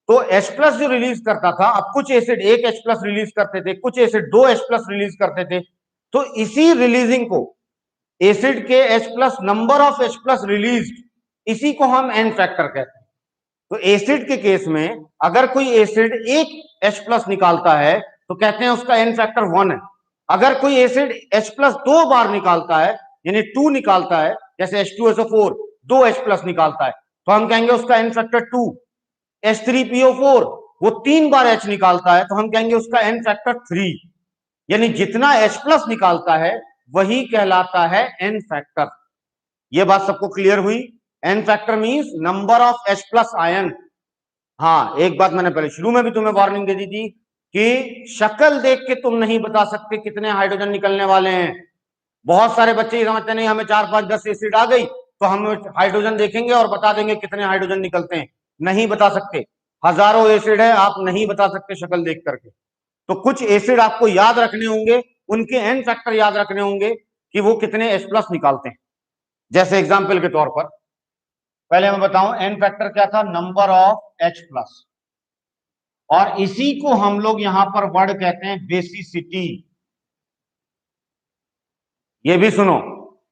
तो H+ जो रिलीज करता था, अब कुछ एसिड एक H+ रिलीज करते थे, कुछ एसिड दो H+ रिलीज करते थे। तो इसी रिलीजिंग को, एसिड के H+, number of H+ release, इसी को हम एन फैक्टर कहते हैं। तो एसिड के केस में अगर कोई एसिड एक H+ निकालता है तो कहते हैं उसका एन फैक्टर 1 है। अगर कोई एसिड H+ दो बार निकालता है, यानी 2 निकालता है, जैसे H2SO4 दो H+ निकालता है, तो हम कहेंगे उसका एन फैक्टर 2। H3PO4 वो 3 बार H निकालता है, तो हम कहेंगे उसका एन फैक्टर 3। यानी जितना H+ निकालता है वही कहलाता है एन फैक्टर। ये बात सबको क्लियर हुई? N factor means number of H+ ion. हाँ, एक बात मैंने पहले शुरू में भी तुम्हें वार्निंग दे दी थी कि शक्ल देख के तुम नहीं बता सकते कितने हाइड्रोजन निकलने वाले हैं। बहुत सारे बच्चे ये समझते नहीं, हमें 4 5 10 एसिड आ गई तो हम हाइड्रोजन देखेंगे और बता देंगे कितने हाइड्रोजन निकलते हैं। नहीं बता सकते। हजारों एसिड है, आप नहीं बता सकते शक्ल देख करके। तो कुछ एसिड आपको याद रखने होंगे, उनके एन फैक्टर याद रखने होंगे कि वो कितने H+ निकालते हैं। जैसे एग्जाम्पल के तौर पर पहले मैं बताऊं एन फैक्टर क्या था, नंबर ऑफ H+, और इसी को हम लोग यहां पर वर्ड कहते हैं बेसिसिटी। ये भी सुनो,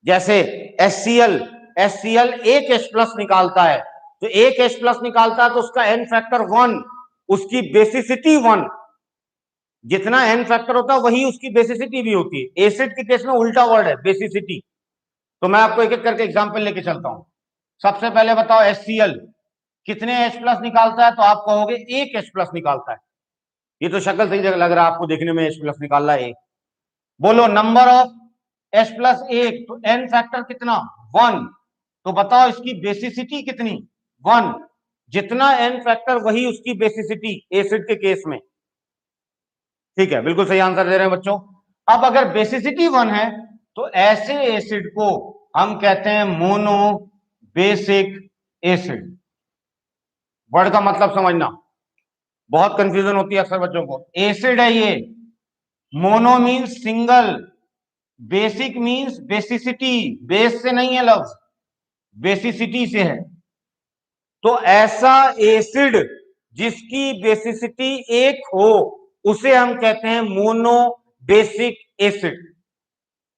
जैसे HCl, HCl एक H+ निकालता है, तो एक H+ निकालता है तो उसका एन फैक्टर 1, उसकी बेसिसिटी 1। जितना एन फैक्टर होता है वही उसकी बेसिसिटी भी होती है। एसिड के केस में उल्टा वर्ड है बेसिसिटी। तो मैं आपको एक एक करके एग्जांपल लेके चलता हूं। सबसे पहले बताओ HCl कितने H+ निकालता है, तो आप कहोगे एक H+ निकालता है। ये तो शक्ल सही लग रहा है आपको देखने में, H+ निकाल रहा है एक। बोलो नंबर ऑफ H+ एक, तो एन फैक्टर कितना, 1। तो बताओ इसकी बेसिसिटी कितनी, 1। जितना एन फैक्टर वही उसकी बेसिसिटी एसिड के केस में। ठीक है, बिल्कुल सही आंसर दे रहे हैं बच्चों। अब अगर बेसिसिटी 1 है तो ऐसे एसिड को हम कहते हैं मोनो बेसिक एसिड। वर्ड का मतलब समझना, बहुत कंफ्यूजन होती है अक्सर बच्चों को। एसिड है ये, mono means single, basic means basicity, base से नहीं है लफ्ज, बेसिसिटी से है। तो ऐसा एसिड जिसकी बेसिसिटी एक हो उसे हम कहते हैं मोनो बेसिक एसिड।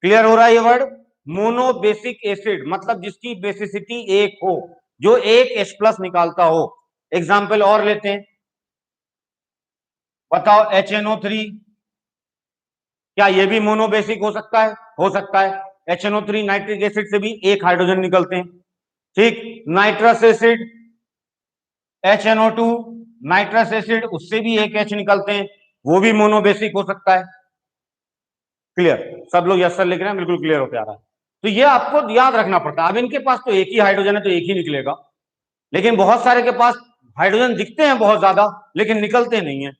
क्लियर हो रहा है ये वर्ड? मोनो बेसिक एसिड मतलब जिसकी बेसिसिटी एक हो, जो एक H+ निकालता हो। एग्जाम्पल और लेते हैं, बताओ HNO3, क्या ये भी मोनो बेसिक हो सकता है? हो सकता है। HNO3 नाइट्रिक एसिड से भी एक हाइड्रोजन निकलते हैं। ठीक, nitrous acid HNO2, nitrous acid उससे भी एक H निकलते हैं, वो भी मोनो बेसिक हो सकता है। क्लियर? सब लोग यस सर लिख रहे हैं, बिल्कुल क्लियर होते आ रहा है। तो ये आपको याद रखना पड़ता है। अब इनके पास तो एक ही हाइड्रोजन है तो एक ही निकलेगा, लेकिन बहुत सारे के पास हाइड्रोजन दिखते हैं बहुत ज्यादा लेकिन निकलते नहीं है।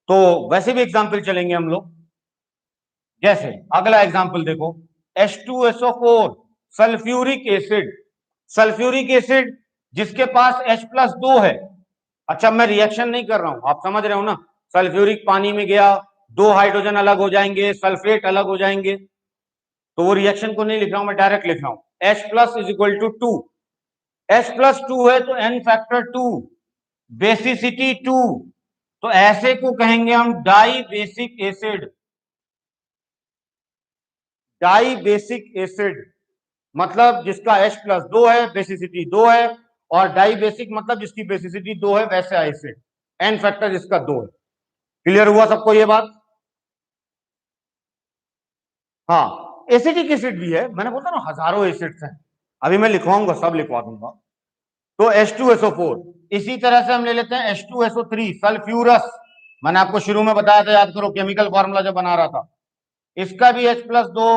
तो वैसे भी एग्जाम्पल चलेंगे हम लोग। जैसे अगला एग्जाम्पल देखो, H2SO4 sulphuric acid. Sulphuric acid जिसके पास H+ 2 है। अच्छा, मैं रिएक्शन नहीं कर रहा हूं, आप समझ रहे हो ना? सल्फ्यूरिक पानी में गया, दो हाइड्रोजन अलग हो जाएंगे, सल्फेट अलग हो जाएंगे, तो वो रिएक्शन को नहीं लिख रहा हूं, मैं डायरेक्ट लिख रहा हूं। H+ is equal to 2, H+2 है तो एन फैक्टर 2, बेसिसिटी 2, तो ऐसे को कहेंगे हम dibasic acid. Dibasic acid मतलब जिसका H+2 है, बेसिसिटी 2 है, और डाई बेसिक मतलब जिसकी बेसिसिटी 2 है, वैसा एसिड, एन फैक्टर जिसका 2 है। क्लियर हुआ सबको ये बात? हाँ, एसिटिक एसिड भी है, मैंने बोलता ना हजारों एसिड्स हैं, अभी मैं लिखवाऊंगा, सब लिखवा दूंगा। तो H2SO4, इसी तरह से हम ले लेते हैं H2SO3 सल्फ्यूरस, मैंने आपको शुरू में बताया था, याद करो केमिकल फॉर्मूला जब बना रहा था। इसका भी H+2,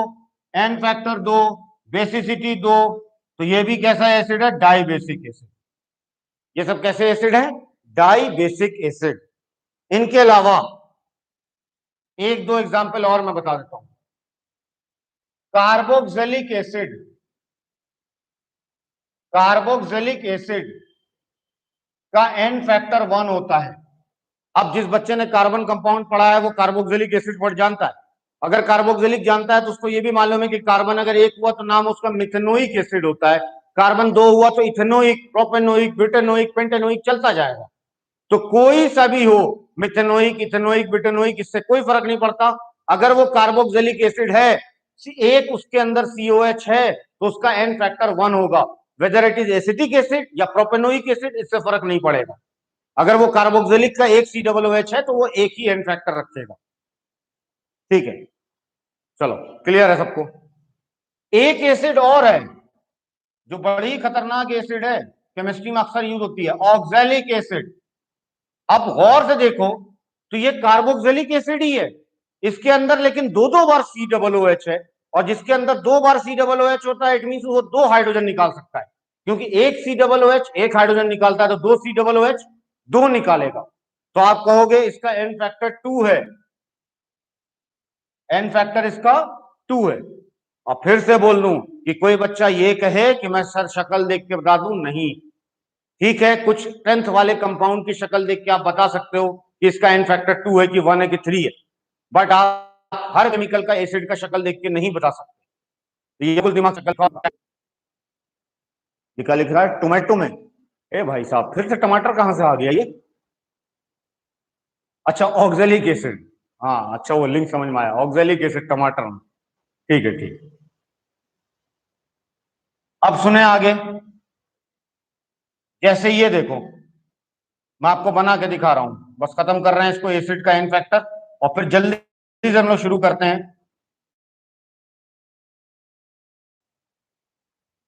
एन फैक्टर 2, बेसिसिटी 2, तो ये भी कैसा एसिड है? Dibasic acid. ये सब कैसे एसिड है? Dibasic acid. इनके अलावा एक दो एग्जाम्पल और मैं बता देता हूं। कार्बोक्सिलिक एसिड, कार्बोक्सिलिक एसिड का एन फैक्टर 1 होता है। अब जिस बच्चे ने कार्बन कंपाउंड पढ़ा है वो कार्बोक्सिलिक एसिड वर्ड जानता है। अगर कार्बोक्सिलिक जानता है तो उसको ये भी मालूम है कि कार्बन अगर एक हुआ तो नाम उसका मिथेनोइक एसिड होता है, कार्बन दो हुआ तो इथेनोइक, प्रोपेनोइक, ब्यूटेनोइक, पेंटेनोइक, चलता जाएगा। तो कोई सा भी हो, मिथेनोइक, इथेनोइक, ब्यूटेनोइक, इससे कोई फर्क नहीं पड़ता। अगर वो कार्बोक्सिलिक एसिड है, एक उसके अंदर COH है, तो उसका एन फैक्टर 1 होगा। Whether it is acetic acid या प्रोपेनोइक एसिड, इससे फर्क नहीं पड़ेगा। अगर वो कार्बोक्सिलिक का एक COOH है तो वो एक ही एन फैक्टर रखेगा। ठीक है, चलो क्लियर है सबको? एक एसिड और है जो बड़ी खतरनाक एसिड है, केमिस्ट्री में अक्सर यूज होती है, ऑक्सैलिक एसिड। अब गौर से देखो तो ये कार्बोक्सिलिक एसिड ही है, इसके अंदर लेकिन दो दो बार COOH है, और जिसके अंदर दो बार COOH होता है इट मीन वो दो हाइड्रोजन निकाल सकता है, क्योंकि एक COOH एक हाइड्रोजन निकालता है, तो दो COOH दो निकालेगा। तो आप कहोगे इसका एन फैक्टर 2 है, एन फैक्टर इसका 2 है। और फिर से बोल दूं कि कोई बच्चा ये कहे कि मैं सर शक्ल देख के बता दूं, नहीं। ठीक है, कुछ 10th वाले कंपाउंड की शक्ल देख के आप बता सकते हो कि इसका एन फैक्टर 2 है कि 1 है कि 3 है, बट आप हर केमिकल का एसिड का शक्ल देख के नहीं बता सकते। तो ये कुल दिमाग शक्ल का लिख रहा है टोमेटो में। ए भाई साहब, फिर से टमाटर कहां से आ गया ये? अच्छा, ऑक्सैलिक एसिड, हाँ अच्छा वो लिंक समझ में आया, ऑक्सैलिक एसिड टमाटर में। ठीक है, ठीक। अब सुने आगे, जैसे ये देखो, मैं आपको बना के दिखा रहा हूं, बस खत्म कर रहे हैं इसको, एसिड का एन फैक्टर, और फिर जल्दी से हम लोग शुरू करते हैं।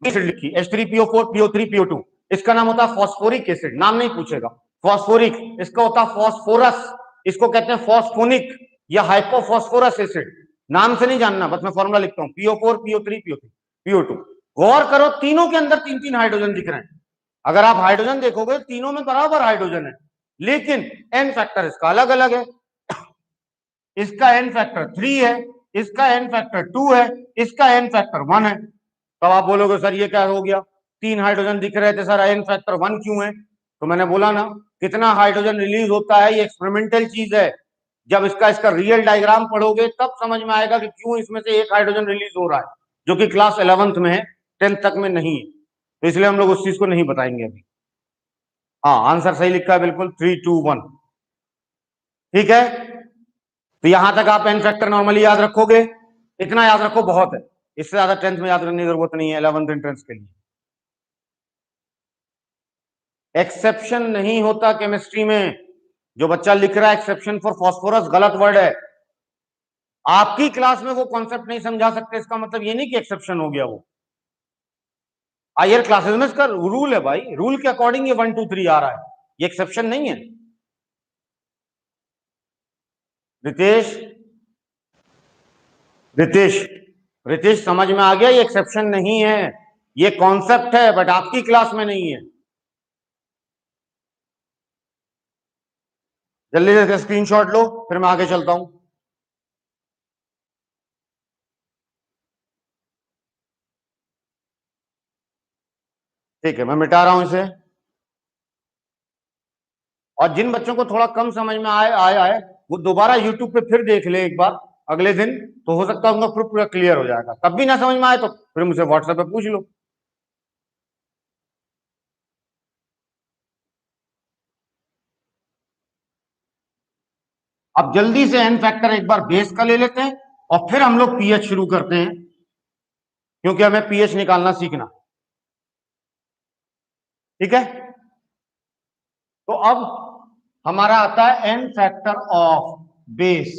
एसिड लिखी H3PO4 PO3 PO2, इसका नाम होता है फॉस्फोरिक एसिड, नाम नहीं पूछेगा। फॉस्फोरिक, इसका होता है फॉस्फोरस, इसको कहते हैं फॉस्फोनिक या हाइपोफॉस्फोरस एसिड। नाम से नहीं जानना, बस मैं फॉर्मूला लिखता हूं, PO4 PO3 PO3 PO2। गौर करो तीनों के अंदर तीन तीन हाइड्रोजन दिख रहे हैं। अगर आप हाइड्रोजन देखोगे तीनों में बराबर हाइड्रोजन है, लेकिन एन फैक्टर इसका अलग अलग है। इसका एन फैक्टर 3 है, इसका एन फैक्टर 2 है, इसका एन फैक्टर 1 है। तब आप बोलोगे सर ये क्या हो गया, तीन हाइड्रोजन दिख रहे थे सर, एन फैक्टर 1 क्यों है? तो मैंने बोला ना, कितना हाइड्रोजन रिलीज होता है ये एक्सपेरिमेंटल चीज है। जब इसका इसका रियल डायग्राम पढ़ोगे तब समझ में आएगा कि क्यों इसमें से एक हाइड्रोजन रिलीज हो रहा है, जो कि क्लास 11th में है, 10th तक में नहीं है। तो इसलिए हम लोग उस चीज को नहीं बताएंगे अभी। हाँ, आंसर सही लिखा है बिल्कुल, 3, 2, 1। ठीक है, तो यहां तक आप एन फैक्टर नॉर्मली याद रखोगे, इतना याद रखो बहुत है, इससे ज्यादा 10th में याद रखने की जरूरत नहीं है 11th एंट्रेंस के लिए। एक्सेप्शन नहीं होता केमिस्ट्री में, जो बच्चा लिख रहा है एक्सेप्शन फॉर फॉस्फोरस, गलत वर्ड है। आपकी क्लास में वो कॉन्सेप्ट नहीं समझा सकते, इसका मतलब ये नहीं कि एक्सेप्शन हो गया वो। हायर क्लासेस में इसका रूल है भाई, रूल के अकॉर्डिंग ये 1, 2, 3 आ रहा है, ये एक्सेप्शन नहीं है। रितेश, रितेश, रितेश समझ में आ गया, ये एक्सेप्शन नहीं है, ये कॉन्सेप्ट है, बट आपकी क्लास में नहीं है। जल्दी से स्क्रीनशॉट लो, फिर मैं आगे चलता हूं। ठीक है, मैं मिटा रहा हूं इसे। और जिन बच्चों को थोड़ा कम समझ में आया है वो दोबारा यूट्यूब पे फिर देख ले एक बार अगले दिन, तो हो सकता है उनका फिर पूरा क्लियर हो जाएगा। तब भी ना समझ में आए तो फिर मुझे व्हाट्सएप पे पूछ लो। अब जल्दी से एन फैक्टर एक बार बेस का ले लेते हैं, और फिर हम लोग पीएच शुरू करते हैं, क्योंकि हमें पीएच निकालना सीखना। ठीक है, तो अब हमारा आता है n factor of base.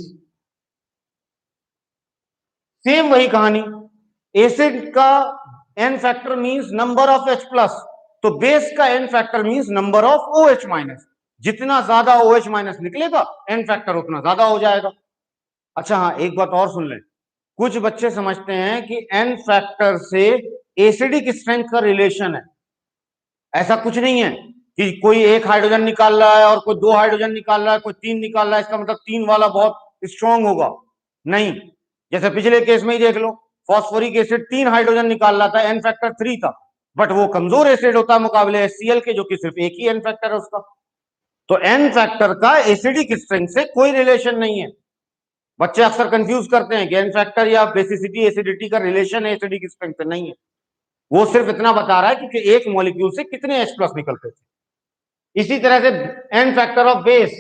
Same वही कहानी, एसिड का n factor means number of H plus, तो बेस का n factor means number of OH minus. जितना ज्यादा OH माइनस निकलेगा n फैक्टर उतना ज्यादा हो जाएगा। अच्छा हाँ, एक बात और सुन लें, कुछ बच्चे समझते हैं कि n फैक्टर से एसिडिक स्ट्रेंथ का रिलेशन है। ऐसा कुछ नहीं है कि कोई एक हाइड्रोजन निकाल रहा है और कोई दो हाइड्रोजन निकाल रहा है, कोई तीन निकाल रहा है, इसका मतलब तीन वाला बहुत स्ट्रांग होगा, नहीं। जैसे पिछले केस में ही देख लो, फॉस्फोरिक एसिड तीन हाइड्रोजन निकाल रहा था, एन फैक्टर 3 था, बट वो कमजोर एसिड होता है मुकाबले HCl के, जो कि सिर्फ एक ही एन फैक्टर है उसका। तो एन फैक्टर का एसिडिक स्ट्रेंथ से कोई रिलेशन नहीं है। बच्चे अक्सर कंफ्यूज करते हैं कि एन फैक्टर या बेसिसिटी एसिडिटी का रिलेशन है एसिडिक स्ट्रेंथ से, नहीं है। वो सिर्फ इतना बता रहा है कि एक मॉलिक्यूल से कितने H प्लस निकलते थे। इसी तरह से N factor of base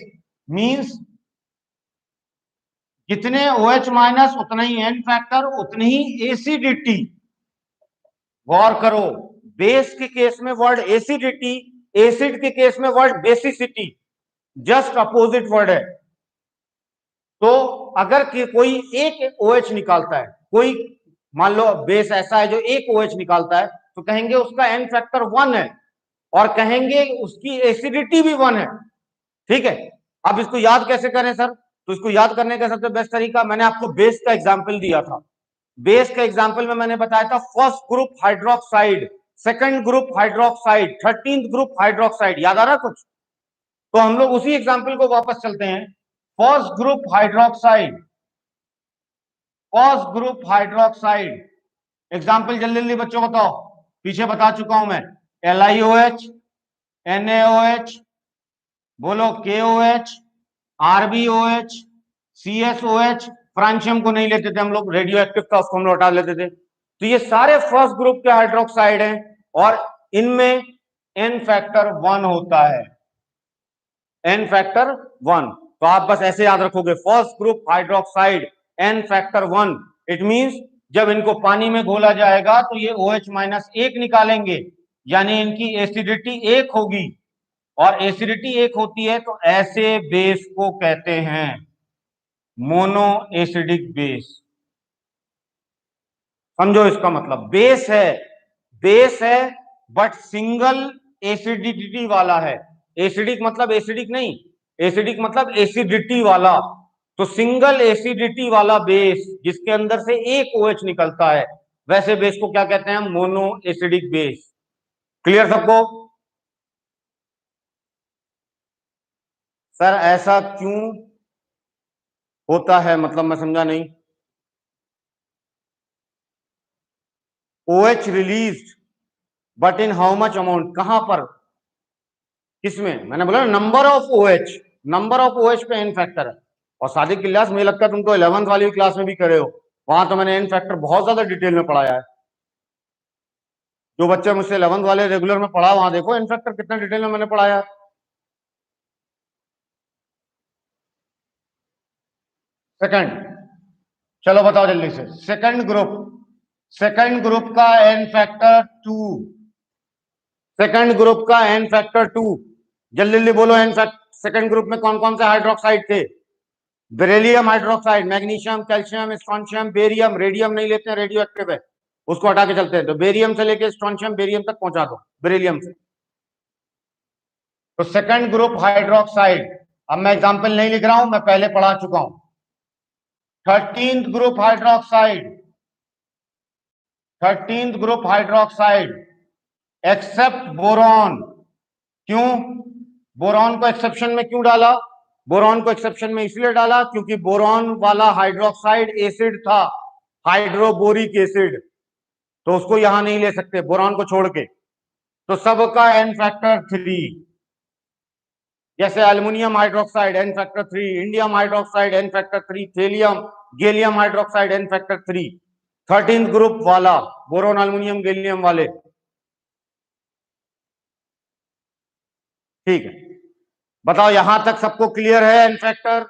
means जितने OH माइनस उतना ही एन फैक्टर, उतनी ही एसिडिटी। गौर करो, बेस के केस में वर्ड एसिडिटी, एसिड के केस में word basicity, just opposite word है। तो अगर कोई एक OH निकालता है, कोई मान लो बेस ऐसा है जो एक OH निकालता है, तो कहेंगे उसका एन फैक्टर 1 है, और कहेंगे उसकी एसिडिटी भी 1 है। ठीक है, अब इसको याद कैसे करें सर? तो इसको याद करने का सबसे बेस्ट तरीका, मैंने आपको बेस का एग्जांपल दिया था। बेस के एग्जांपल में मैंने बताया था first group hydroxide, second group hydroxide, 13th group hydroxide, याद आ रहा कुछ? तो हम लोग उसी एग्जांपल को वापस चलते हैं। First group hydroxide, first group hydroxide, example जल्दी जल्दी बच्चों बताओ, पीछे बता चुका हूं मैं। LiOH, NaOH, बोलो KOH, RbOH, CSOH, फ्रांशियम को नहीं लेते थे हम लोग, रेडियो एक्टिव था उसको हम लोग हटा लेते थे। तो ये सारे फर्स्ट ग्रुप के हाइड्रोक्साइड हैं, और इनमें एन फैक्टर 1 होता है, एन फैक्टर 1। तो आप बस ऐसे याद रखोगे, first group hydroxide N factor 1, it means जब इनको पानी में घोला जाएगा तो ये OH माइनस 1 निकालेंगे, यानी इनकी एसिडिटी 1 होगी, और एसिडिटी 1 होती है तो ऐसे बेस को कहते हैं मोनो एसिडिक बेस। समझो इसका मतलब, बेस है बट सिंगल एसिडिटी वाला है। एसिडिक मतलब एसिडिक नहीं, एसिडिक मतलब एसिडिटी वाला। तो सिंगल एसिडिटी वाला बेस जिसके अंदर से एक OH निकलता है, वैसे बेस को क्या कहते हैं? Mono acidic base. क्लियर सबको? सर ऐसा क्यों होता है, मतलब मैं समझा नहीं। OH released, but in how much amount, कहां पर, किसमें? मैंने बोला number of OH, number of OH पे एन फैक्टर है। और सादिक इलियास, मुझे लगता है तुम तो 11th वाली क्लास में भी करे हो, वहां तो मैंने एन फैक्टर बहुत ज्यादा डिटेल में पढ़ाया है। जो बच्चे मुझसे 11th वाले रेगुलर में पढ़ा, वहां देखो एन फैक्टर कितना डिटेल में मैंने पढ़ाया है। सेकंड, चलो बताओ जल्दी से, सेकंड ग्रुप का एन फैक्टर 2, सेकंड ग्रुप का एन फैक्टर 2, जल्दी जल्दी बोलो। एन फैक्टर सेकंड ग्रुप में कौन कौन से हाइड्रोक्साइड थे? Beryllium hydroxide, magnesium, calcium, strontium, barium, radium नहीं लेते हैं, रेडियो एक्टिव है, उसको हटा के चलते हैं। तो बेरियम से लेके स्ट्रोंशियम बेरियम तक पहुंचा दो, बेरिलियम से। तो सेकंड ग्रुप हाइड्रोक्साइड, अब मैं एग्जांपल नहीं लिख रहा हूं, मैं पहले पढ़ा चुका हूं। 13th group hydroxide, 13th group hydroxide except boron. क्यों बोरॉन को एक्सेप्शन में क्यों डाला? बोरॉन को एक्सेप्शन में इसलिए डाला क्योंकि बोरॉन वाला हाइड्रोक्साइड एसिड था, हाइड्रोबोरिक एसिड, तो उसको यहां नहीं ले सकते बोरॉन को छोड़ के। तो सबका एन फैक्टर 3, जैसे aluminium hydroxide N factor 3, indium hydroxide N factor 3, thallium gallium hydroxide N factor 3, 13th group वाला बोरोन एल्युमिनियम गैलियम वाले। ठीक है, बताओ यहां तक सबको क्लियर है एन फैक्टर?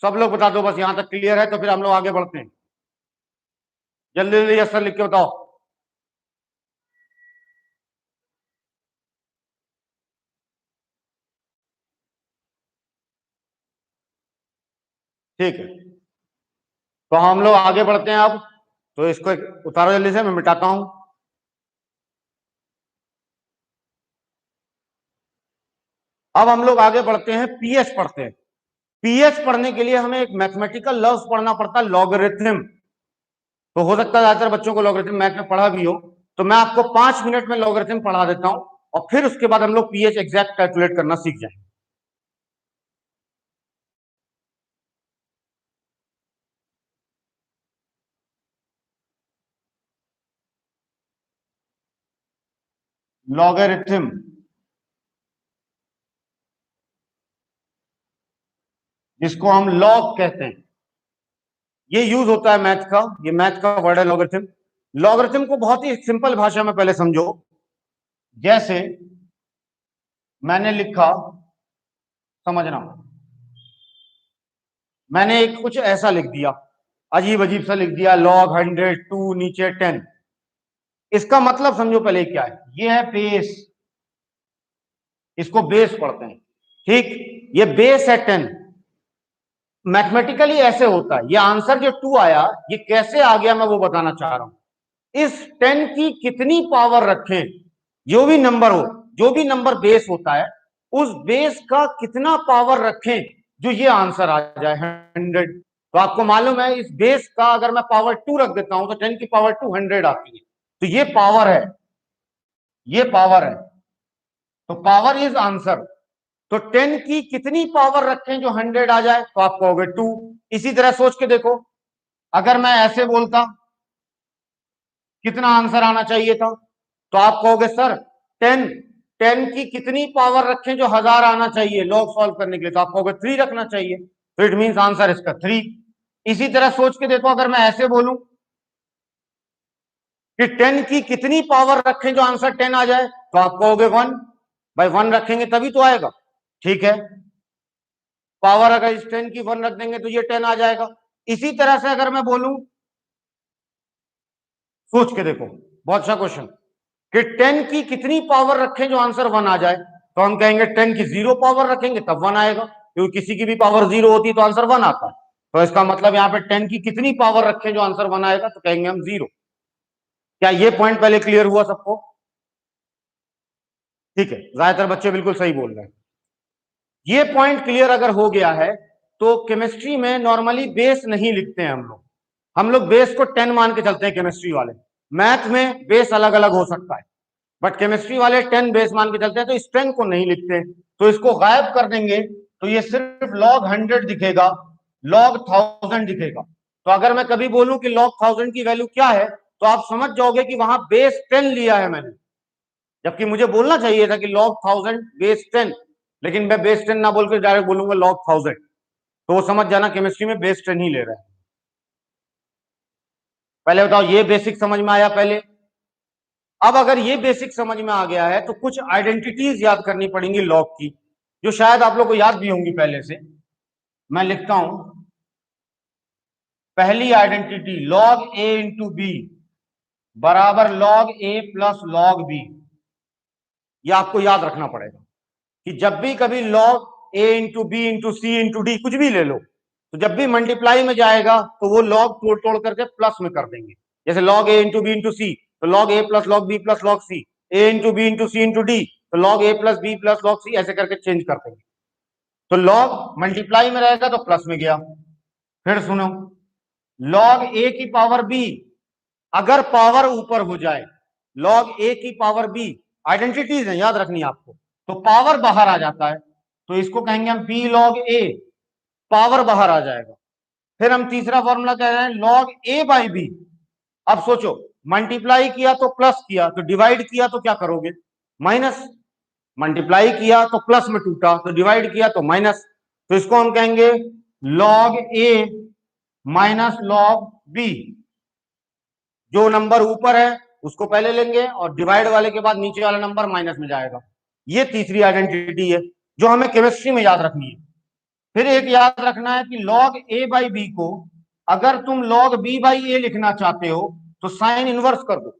सब लोग बता दो बस, यहां तक क्लियर है तो फिर हम लोग आगे बढ़ते हैं। जल्दी जल्दी यस सर लिख के बताओ। ठीक है, तो हम लोग आगे बढ़ते हैं अब। तो इसको उतारो जल्दी से, मैं मिटाता हूं। अब हम लोग आगे बढ़ते हैं, पीएच पढ़ते हैं। पीएच पढ़ने के लिए हमें एक मैथमेटिकल लफ्ज पढ़ना पड़ता है, लॉगरिथम। तो हो सकता है ज्यादातर बच्चों को लॉगरिथम मैथ में पढ़ा भी हो, तो मैं आपको 5 मिनट में लॉगरिथम पढ़ा देता हूं, और फिर उसके बाद हम लोग पीएच एग्जैक्ट कैलकुलेट करना सीख जाएंगे। लॉगरिथम, जिसको हम लॉग कहते हैं, ये यूज होता है मैथ का, ये मैथ का वर्ड है लॉगरिथम। लॉगरिथम को बहुत ही सिंपल भाषा में पहले समझो। जैसे मैंने लिखा, समझना, मैंने एक कुछ ऐसा लिख दिया, अजीब अजीब सा लिख दिया, लॉग 100 2 नीचे 10। इसका मतलब समझो पहले क्या है। ये है बेस, इसको बेस पढ़ते हैं। ठीक, ये बेस है 10। मैथमेटिकली ऐसे होता है, ये आंसर जो 2 आया, ये कैसे आ गया मैं वो बताना चाह रहा हूं। इस 10 की कितनी पावर रखें, जो भी नंबर हो, जो भी नंबर बेस होता है, उस बेस का कितना पावर रखें जो ये आंसर आ जाए 100। तो आपको मालूम है, इस बेस का अगर मैं पावर 2 रख देता हूं तो 10 की पावर 2 100 आती है। तो ये पावर है, ये पावर है। तो पावर इज आंसर। तो 10 की कितनी पावर रखें जो 100 आ जाए, तो आप कहोगे 2। इसी तरह सोच के देखो, अगर मैं ऐसे बोलता कितना आंसर आना चाहिए था, तो आप कहोगे सर 10, 10 की कितनी पावर रखें जो 1000 आना चाहिए लॉग सॉल्व करने के लिए, तो आप कहोगे 3 रखना चाहिए। तो इट मींस आंसर इसका 3। इसी तरह सोच के देखो, अगर मैं ऐसे बोलूं कि 10 की कितनी पावर रखें जो आंसर 10 आ जाए, तो आप कहोगे 1। भाई 1 रखेंगे तभी तो आएगा। ठीक है, पावर अगर इस 10 की 1 रख देंगे तो ये 10 आ जाएगा। इसी तरह से अगर मैं बोलूं, सोच के देखो, बहुत अच्छा क्वेश्चन, कि 10 की कितनी पावर रखें जो आंसर 1 आ जाए, तो हम कहेंगे 10 की 0 पावर रखेंगे तब 1 आएगा, क्योंकि किसी की भी पावर 0 होती है तो आंसर 1 आता है। तो इसका मतलब यहाँ पे 10 की कितनी पावर रखें जो आंसर 1 आएगा, तो कहेंगे हम 0। क्या ये पॉइंट पहले क्लियर हुआ सबको? ठीक है, ज्यादातर बच्चे बिल्कुल सही बोल रहे हैं। ये पॉइंट क्लियर अगर हो गया है, तो केमिस्ट्री में नॉर्मली बेस नहीं लिखते हैं हम लोग। हम लोग बेस को 10 मान के चलते हैं केमिस्ट्री वाले। मैथ में बेस अलग अलग हो सकता है, बट केमिस्ट्री वाले 10 बेस मान के चलते हैं, तो इस 10 को नहीं लिखते। तो इसको गायब कर देंगे, तो ये सिर्फ लॉग 100 दिखेगा, लॉग 1000 दिखेगा। तो अगर मैं कभी बोलूं कि लॉग 1000 की वैल्यू क्या है, तो आप समझ जाओगे कि वहां बेस 10 लिया है मैंने, जबकि मुझे बोलना चाहिए था कि लॉग 1000 बेस 10, लेकिन मैं बेस 10 ना बोलकर डायरेक्ट बोलूंगा लॉग 1000। तो वो समझ जाना केमिस्ट्री में बेस 10 ही ले रहा है। पहले बताओ, ये बेसिक समझ में आया पहले? अब अगर ये बेसिक समझ में आ गया है, तो कुछ आइडेंटिटीज याद करनी पड़ेंगी लॉग की, जो शायद आप लोग को याद भी होंगी पहले से। मैं लिखता हूं, पहली identity log A into B बराबर log A plus log B. ये आपको याद रखना पड़ेगा कि जब भी कभी log A into B into C into D कुछ भी ले लो, तो जब भी मल्टीप्लाई में जाएगा तो वो लॉग तोड़ तोड़ करके प्लस में कर देंगे। जैसे log A into B into C, तो log A plus log B plus log C, A into B into C into D, तो log A plus B plus log C, ऐसे करके चेंज कर देंगे। तो लॉग मल्टीप्लाई में रहेगा तो प्लस में गया। फिर सुनो, लॉग ए की पावर बी, अगर पावर ऊपर हो जाए, लॉग ए की पावर बी, आइडेंटिटीज है याद रखनी आपको, तो पावर बाहर आ जाता है, तो इसको कहेंगे हम बी लॉग ए, पावर बाहर आ जाएगा। फिर हम तीसरा फॉर्मूला कह रहे हैं लॉग ए बाई बी। अब सोचो, मल्टीप्लाई किया तो प्लस किया, तो डिवाइड किया तो क्या करोगे? माइनस। मल्टीप्लाई किया तो प्लस में टूटा, तो डिवाइड किया तो माइनस। तो इसको हम कहेंगे लॉग ए माइनस लॉग बी। जो नंबर ऊपर है उसको पहले लेंगे, और डिवाइड वाले के बाद नीचे वाला नंबर माइनस में जाएगा। ये तीसरी आइडेंटिटी है जो हमें केमिस्ट्री में याद रखनी है। फिर एक याद रखना है कि लॉग ए बाई बी को अगर तुम लॉग बी बाई ए लिखना चाहते हो तो साइन इनवर्स कर दो।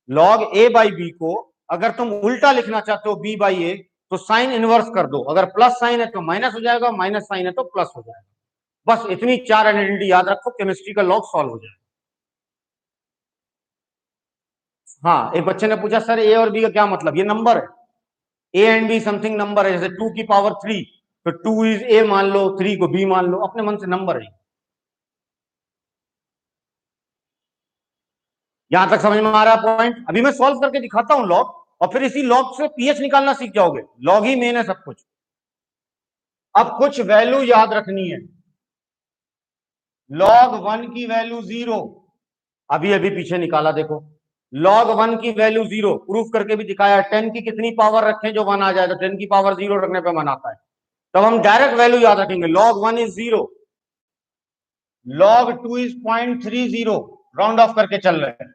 लॉग ए बाई बी को अगर तुम उल्टा लिखना चाहते हो बी बाई ए, तो साइन इनवर्स कर दो। अगर प्लस साइन है तो माइनस हो जाएगा, माइनस साइन है तो प्लस हो जाएगा। बस इतनी 4 आइडेंटिटी याद रखो, केमिस्ट्री का लॉग सॉल्व हो जाए। हाँ, एक बच्चे ने पूछा सर ए और बी का क्या मतलब, ये नंबर है, A and be something number है, जैसे 2 की पावर 3, तो 2 इज ए मान लो, 3 को बी मान लो, अपने मन से नंबर है। यहां तक समझ में आ रहा है पॉइंट? अभी मैं सॉल्व करके दिखाता हूं लॉग, और फिर इसी लॉग से पीएच निकालना सीख जाओगे। लॉग ही मेन है सब कुछ। अब कुछ वैल्यू याद रखनी है। log 1 की वैल्यू 0, अभी अभी पीछे निकाला देखो, log 1 की वैल्यू 0, प्रूफ करके भी दिखाया। 10 की कितनी पावर रखें जो 1 आ जाए, तो 10 की पावर 0 रखने पे 1 आता है। तब हम डायरेक्ट वैल्यू याद रखेंगे, log 1 is 0, log 2 is 0.30, round of करके चल रहे हैं,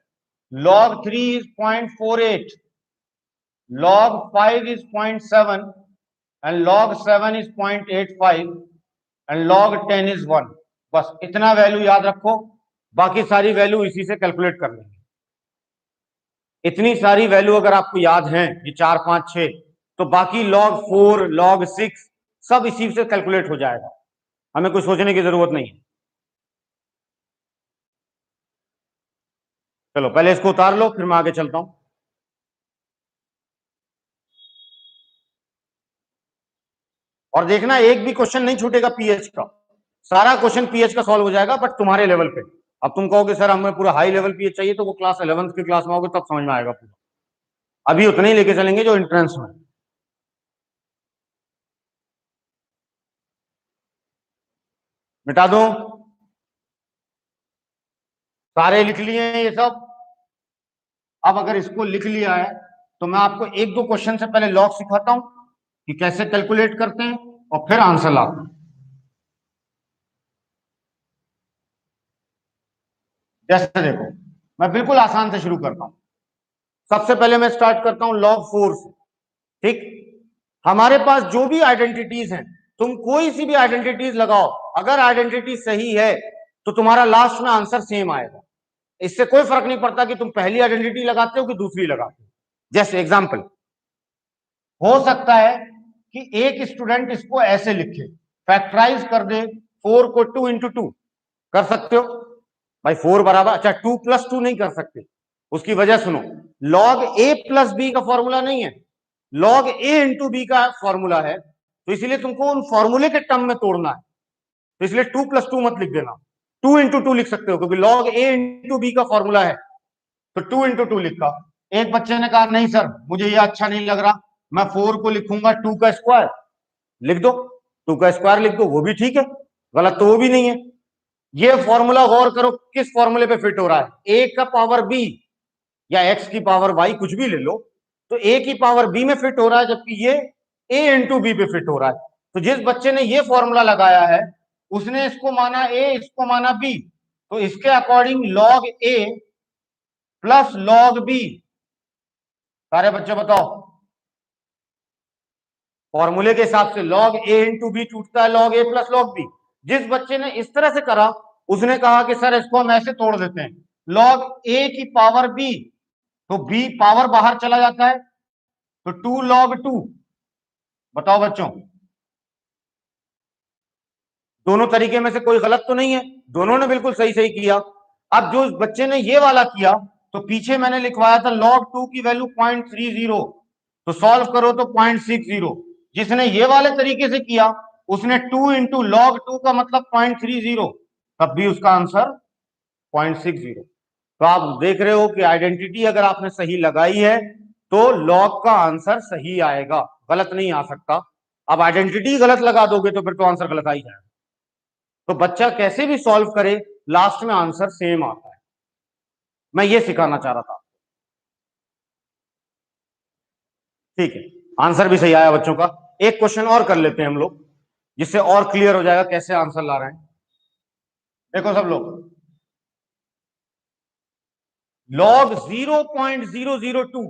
log 3 is 0.48, log 5 is 0.7, and log 7 is 0.85, and log 10 is 1। बस इतना वैल्यू याद रखो, बाकी सारी वैल्यू इसी से कैलकुलेट कर लेंगे। इतनी सारी वैल्यू अगर आपको याद है, ये 4 5 6, तो बाकी log 4 log 6 सब इसी से कैलकुलेट हो जाएगा, हमें कुछ सोचने की जरूरत नहीं है। चलो पहले इसको उतार लो, फिर मैं आगे चलता हूं। और देखना एक भी क्वेश्चन नहीं छूटेगा पीएच का, सारा क्वेश्चन पीएच का सॉल्व हो जाएगा, बट तुम्हारे लेवल पे। अब तुम कहोगे सर हमें पूरा हाई लेवल पीएच चाहिए, तो वो क्लास 11th की क्लास में आओगे तब समझ में आएगा पूरा। अभी उतने ही लेके चलेंगे जो एंट्रेंस में। मिटा दो, सारे लिख लिए हैं ये सब। अब अगर इसको लिख लिया है, तो मैं आपको एक दो क्वेश्चन से पहले लॉग सिखाता हूं कि कैसे कैलकुलेट करते हैं, और फिर आंसर लाते हैं। जैसे देखो, मैं बिल्कुल आसान से शुरू करता हूं। सबसे पहले मैं स्टार्ट करता हूं log 4 से। ठीक, हमारे पास जो भी आइडेंटिटीज हैं, तुम कोई सी भी आइडेंटिटीज लगाओ, अगर आइडेंटिटी सही है तो तुम्हारा लास्ट में आंसर सेम आएगा। इससे कोई फर्क नहीं पड़ता कि तुम पहली आइडेंटिटी लगाते हो कि दूसरी लगाते हो। जैसे एग्जांपल, हो सकता है कि एक स्टूडेंट इसको ऐसे लिखे, फैक्टराइज कर दे 4 को 2 इंटू 2, कर सकते हो भाई। 4 बराबर, अच्छा 2 प्लस 2 नहीं कर सकते, उसकी वजह सुनो, log a प्लस बी का फॉर्मूला नहीं है, log a इंटू बी का फॉर्मूला है, तो इसलिए तुमको उन फॉर्मूले के टर्म में तोड़ना है। तो इसलिए 2 प्लस 2 मत लिख देना, 2 इंटू 2 लिख सकते हो, क्योंकि log a इंटू बी का फॉर्मूला है, तो 2 इंटू 2 लिखा। एक बच्चे ने कहा नहीं सर मुझे ये अच्छा नहीं लग रहा, मैं 4 को लिखूंगा 2 का स्क्वायर, लिख दो, 2 का स्क्वायर लिख दो, वो भी ठीक है, गलत तो वो भी नहीं है। ये फॉर्मूला गौर करो किस फॉर्मूले पे फिट हो रहा है, ए का पावर बी या एक्स की पावर वाई, कुछ भी ले लो, तो ए की पावर बी में फिट हो रहा है, जबकि ये ए इंटू बी पे फिट हो रहा है। तो जिस बच्चे ने ये फॉर्मूला लगाया है, उसने इसको माना ए, इसको माना बी, तो इसके अकॉर्डिंग log ए प्लस log बी, सारे बच्चे बताओ, फॉर्मूले के हिसाब से log a इंटू बी टूटता है log a plus log b। जिस बच्चे ने इस तरह से करा, उसने कहा कि सर इसको हम ऐसे तोड़ देते हैं, log a की पावर b, तो b पावर बाहर चला जाता है, तो 2 log 2। बताओ बच्चों, दोनों तरीके में से कोई गलत तो नहीं है, दोनों ने बिल्कुल सही सही किया। अब जो बच्चे ने ये वाला किया, तो पीछे मैंने लिखवाया था log 2 की वैल्यू 0.30, तो सॉल्व करो तो 0.60। जिसने ये वाले तरीके से किया, उसने 2 इंटू log 2 का मतलब 0.30, तब भी उसका आंसर 0.60। तो आप देख रहे हो कि आइडेंटिटी अगर आपने सही लगाई है, तो लॉग का आंसर सही आएगा, गलत नहीं आ सकता। अब आइडेंटिटी गलत लगा दोगे तो फिर तो आंसर गलत आ ही जाएगा। तो बच्चा कैसे भी सॉल्व करे, लास्ट में आंसर सेम आता है। मैं ये सिखाना चाह रहा था। ठीक है, आंसर भी सही आया बच्चों का। एक क्वेश्चन और कर लेते हैं हम लोग, जिससे और क्लियर हो जाएगा कैसे आंसर ला रहे हैं। देखो सब लोग, log 0.002,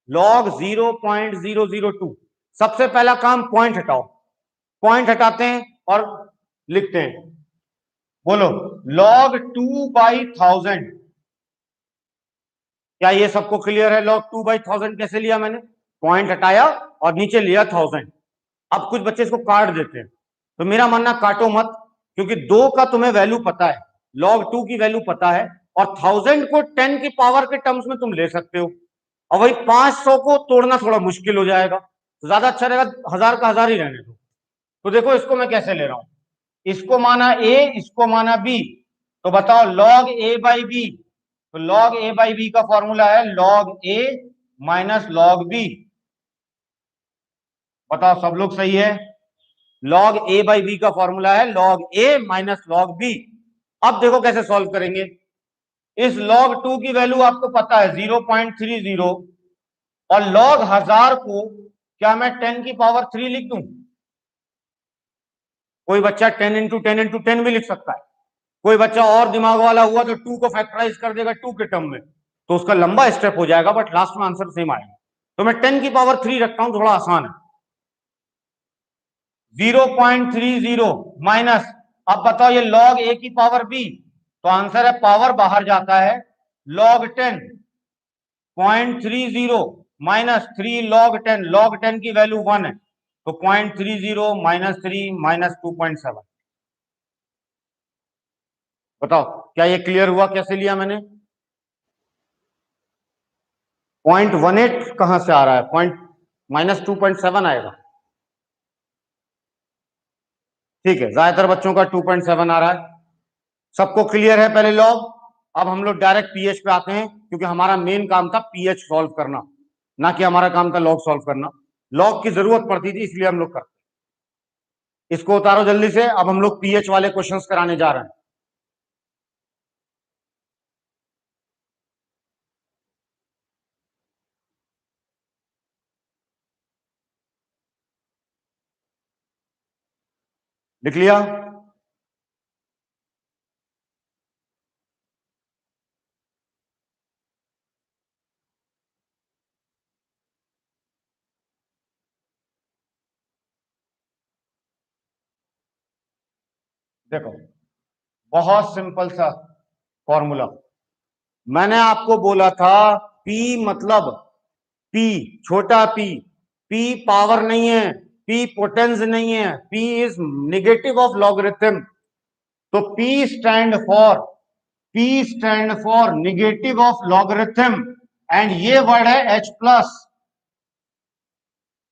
log 0.002, सबसे पहला काम पॉइंट हटाओ। पॉइंट हटाते हैं और लिखते हैं, बोलो log 2/1000। क्या ये सबको क्लियर है? log 2/1000 कैसे लिया मैंने? पॉइंट हटाया और नीचे लिया 1000। अब कुछ बच्चे इसको काट देते हैं, तो मेरा मानना काटो मत, क्योंकि 2 का तुम्हें वैल्यू पता है, log 2 की वैल्यू पता है, और 1000 को 10 की पावर के टर्म्स में तुम ले सकते हो, और वही 500 को तोड़ना थोड़ा मुश्किल हो जाएगा, तो ज्यादा अच्छा रहेगा 1000 का 1000 ही रहने दो। तो देखो इसको मैं कैसे ले रहा हूं, इसको माना a, इसको माना b, तो बताओ log a बाई बी, तो log a बाई बी का फॉर्मूला है log a minus log b। बताओ सब लोग सही है? log a बाई बी का फॉर्मूला है log a minus log b। अब देखो कैसे सॉल्व करेंगे। इस log 2 की वैल्यू आपको पता है 0.30, और log 1000 को क्या मैं 10 की पावर 3 लिख दूं? कोई बच्चा 10 इंटू 10 इंटू 10 भी लिख सकता है, कोई बच्चा और दिमाग वाला हुआ तो 2 को फैक्टराइज कर देगा 2 के टर्म में, तो उसका लंबा स्टेप हो जाएगा, बट लास्ट में आंसर सेम आएगा। तो मैं 10 की पावर 3 रखता हूं, थोड़ा आसान है। 0.30 माइनस, अब बताओ ये log a की पावर b, तो आंसर है पावर बाहर जाता है log 10, 0.30 माइनस 3 log 10 की वैल्यू 1 है, तो 0.30 माइनस 3 माइनस 2.7। बताओ क्या ये क्लियर हुआ कैसे लिया मैंने? 0.18 कहां से आ रहा है? पॉइंट माइनस 2.7 आएगा। ठीक है, ज्यादातर बच्चों का 2.7 आ रहा है। सबको क्लियर है पहले लॉग? अब हम लोग डायरेक्ट पीएच पे आते हैं, क्योंकि हमारा मेन काम था पीएच सॉल्व करना, ना कि हमारा काम था लॉग सॉल्व करना। लॉग की जरूरत पड़ती थी इसलिए हम लोग करते। इसको उतारो जल्दी से, अब हम लोग पीएच वाले क्वेश्चंस कराने जा रहे हैं। लिख लिया? देखो बहुत सिंपल सा फॉर्मूला, मैंने आपको बोला था P मतलब P छोटा p, P पावर नहीं है, P पोटेंस नहीं है, P is negative of logarithm. तो P stand for negative of logarithm, and ये वर्ड है H प्लस।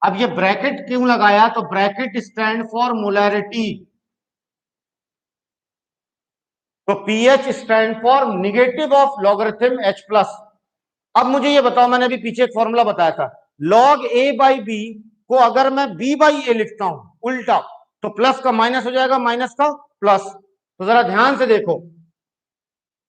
अब ये ब्रैकेट क्यों लगाया? तो ब्रैकेट स्टैंड फॉर मोलैरिटी, तो pH stand for negative of logarithm H plus. अब मुझे ये बताओ, मैंने अभी पीछे एक फॉर्मूला बताया था, log a बाई बी को अगर मैं b बाई ए लिखता हूं उल्टा, तो प्लस का माइनस हो जाएगा, माइनस का प्लस। तो जरा ध्यान से देखो,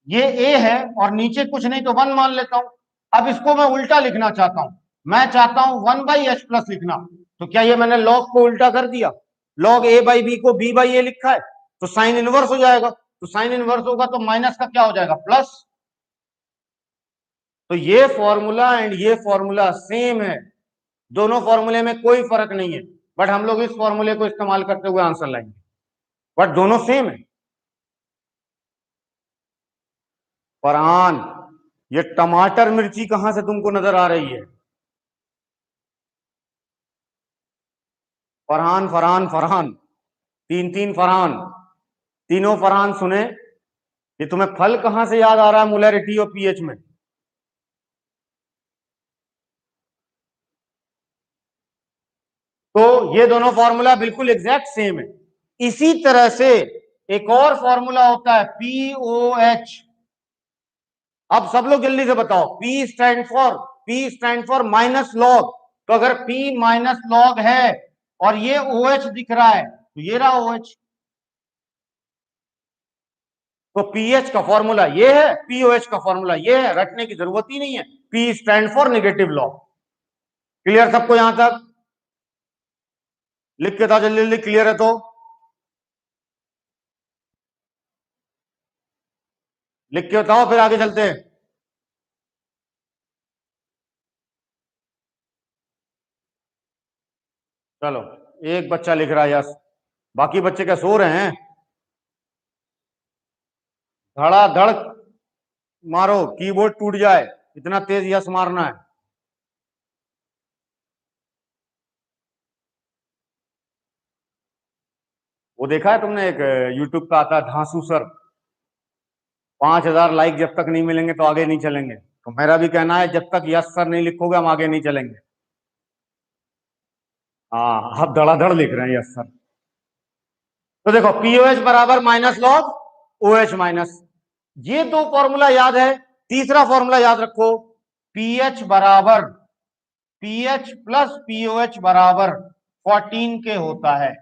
ये a है और नीचे कुछ नहीं तो 1 मान लेता हूं। अब इसको मैं उल्टा लिखना चाहता हूं, मैं चाहता हूं 1 बाई एच प्लस लिखना, तो क्या ये मैंने log को उल्टा कर दिया? log a बाई बी को b बाई ए लिखा है, तो साइन इनवर्स हो जाएगा, तो साइन इनवर्स होगा तो माइनस का क्या हो जाएगा? प्लस। तो ये फॉर्मूला एंड ये फॉर्मूला सेम है, दोनों फॉर्मूले में कोई फर्क नहीं है, बट हम लोग इस फॉर्मूले को इस्तेमाल करते हुए आंसर लाएंगे, बट दोनों सेम है। फरहान, ये टमाटर मिर्ची कहां से तुमको नजर आ रही है? फरहान फरहान फरहान, तीन तीन फरहान, तीनों फरहान सुने, ये तुम्हें फल कहां से याद आ रहा है मोलैरिटी और पीएच में? तो ये दोनों फॉर्मूला बिल्कुल एग्जैक्ट सेम है। इसी तरह से एक और फॉर्मूला होता है पीओएच। अब सब लोग जल्दी से बताओ, P stand for minus log, तो अगर P माइनस लॉग है और ये OH दिख रहा है, तो ये रहा OH, तो पीएच का फॉर्मूला ये है, पीओएच का फॉर्मूला ये है, रटने की जरूरत ही नहीं है। P stand for negative log. Clear सबको यहां तक? लिख के था जल्दी जल्दी, क्लियर है तो लिख के बताओ, फिर आगे चलते हैं। चलो, एक बच्चा लिख रहा है यस, बाकी बच्चे क्या सो रहे हैं? धड़ाधड़ मारो, कीबोर्ड टूट जाए, इतना तेज यस मारना है। वो देखा है तुमने, एक यूट्यूब का आता है धांसू सर, 5,000 लाइक जब तक नहीं मिलेंगे तो आगे नहीं चलेंगे। तो मेरा भी कहना है जब तक यस सर नहीं लिखोगे हम आगे नहीं चलेंगे। हाँ, आप धड़ाधड़ लिख रहे हैं यस सर। तो देखो पीओएच बराबर माइनस लॉग ओएच माइनस, ये दो फॉर्मूला याद है। तीसरा फॉर्मूला याद रखो, पीएच बराबर पीएच प्लस पीओएच बराबर 14 के होता है।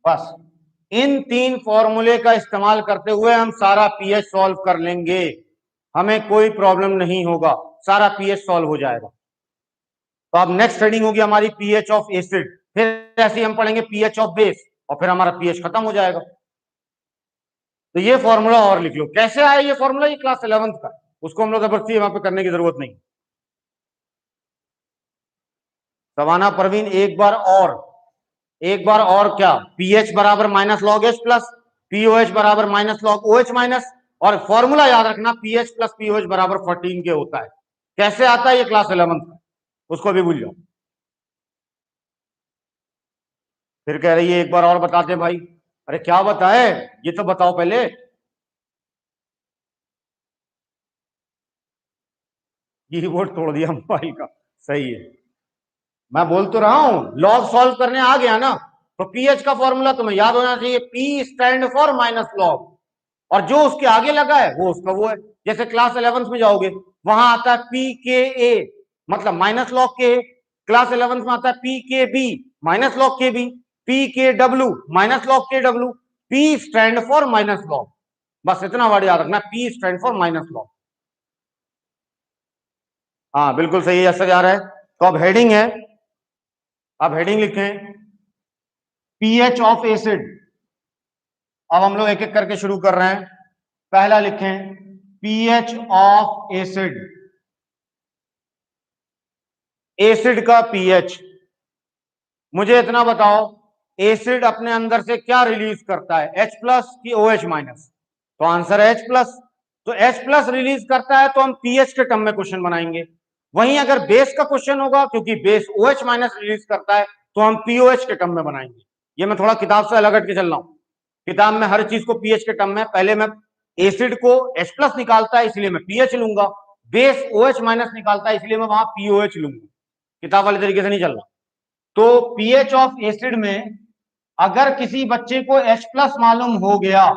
बस इन तीन फॉर्मूले का इस्तेमाल करते हुए हम सारा पीएच सॉल्व कर लेंगे, हमें कोई प्रॉब्लम नहीं होगा, सारा पीएच सॉल्व हो जाएगा। तो अब नेक्स्ट हेडिंग होगी हमारी पीएच ऑफ एसिड, फिर ऐसे ही हम पढ़ेंगे पीएच ऑफ बेस, और फिर हमारा पीएच खत्म हो जाएगा। तो ये फॉर्मूला और लिख लो, कैसे आया ये फॉर्मूला, ये क्लास 11th का, उसको हम लोग जबरदस्ती वहां पे करने की जरूरत नहीं। सवाना परवीन एक बार और क्या, पीएच बराबर minus log H plus pOH बराबर माइनस लॉग ओएच माइनस, और फॉर्मूला याद रखना पीएच प्लस पीओएच बराबर 14 के होता है। कैसे आता है ये क्लास 11th का, उसको भी भूल जाओ। फिर कह रही है एक बार और बताते भाई, अरे क्या बताए, ये तो बताओ पहले। कीबोर्ड तोड़ दिया मोबाइल का, सही है। मैं बोल तो रहा हूं लॉग सॉल्व करने आ गया ना, तो पीएच का फॉर्मूला तुम्हें याद होना चाहिए, P stand for minus log, और जो उसके आगे लगा है वो उसका वो है। जैसे क्लास 11th में जाओगे वहां आता है पी के ए, मतलब माइनस लॉग के। क्लास 11th में आता है पी के बी माइनस लॉग के बी, पी के डब्ल्यू माइनस लॉग के W, P stand for minus log. बस इतना वर्ड याद रखना, P stand for minus log. हाँ बिल्कुल सही है, ऐसा जा रहा है। तो अब हेडिंग है, अब हेडिंग लिखें पीएच ऑफ एसिड। अब हम लोग एक एक करके शुरू कर रहे हैं। पहला लिखें पीएच ऑफ एसिड, एसिड का पीएच। मुझे इतना बताओ एसिड अपने अंदर से क्या रिलीज करता है, H प्लस की OH माइनस? तो आंसर है H प्लस। तो H प्लस रिलीज करता है तो हम पीएच के टर्म में क्वेश्चन बनाएंगे। वहीं अगर बेस का क्वेश्चन होगा, क्योंकि बेस OH माइनस रिलीज करता है, तो हम पीओएच के टर्म में बनाएंगे। ये मैं थोड़ा किताब से अलग हट के चल रहा हूं, किताब में हर चीज को पीएच के टर्म में, पहले मैं एसिड को H प्लस निकालता है इसलिए मैं पीएच लूंगा, बेस OH माइनस निकालता है इसलिए मैं वहां पीओएच लूंगा। किताब वाले तरीके से नहीं चल रहा। तो पीएच ऑफ एसिड में अगर किसी बच्चे को H प्लस मालूम हो गया,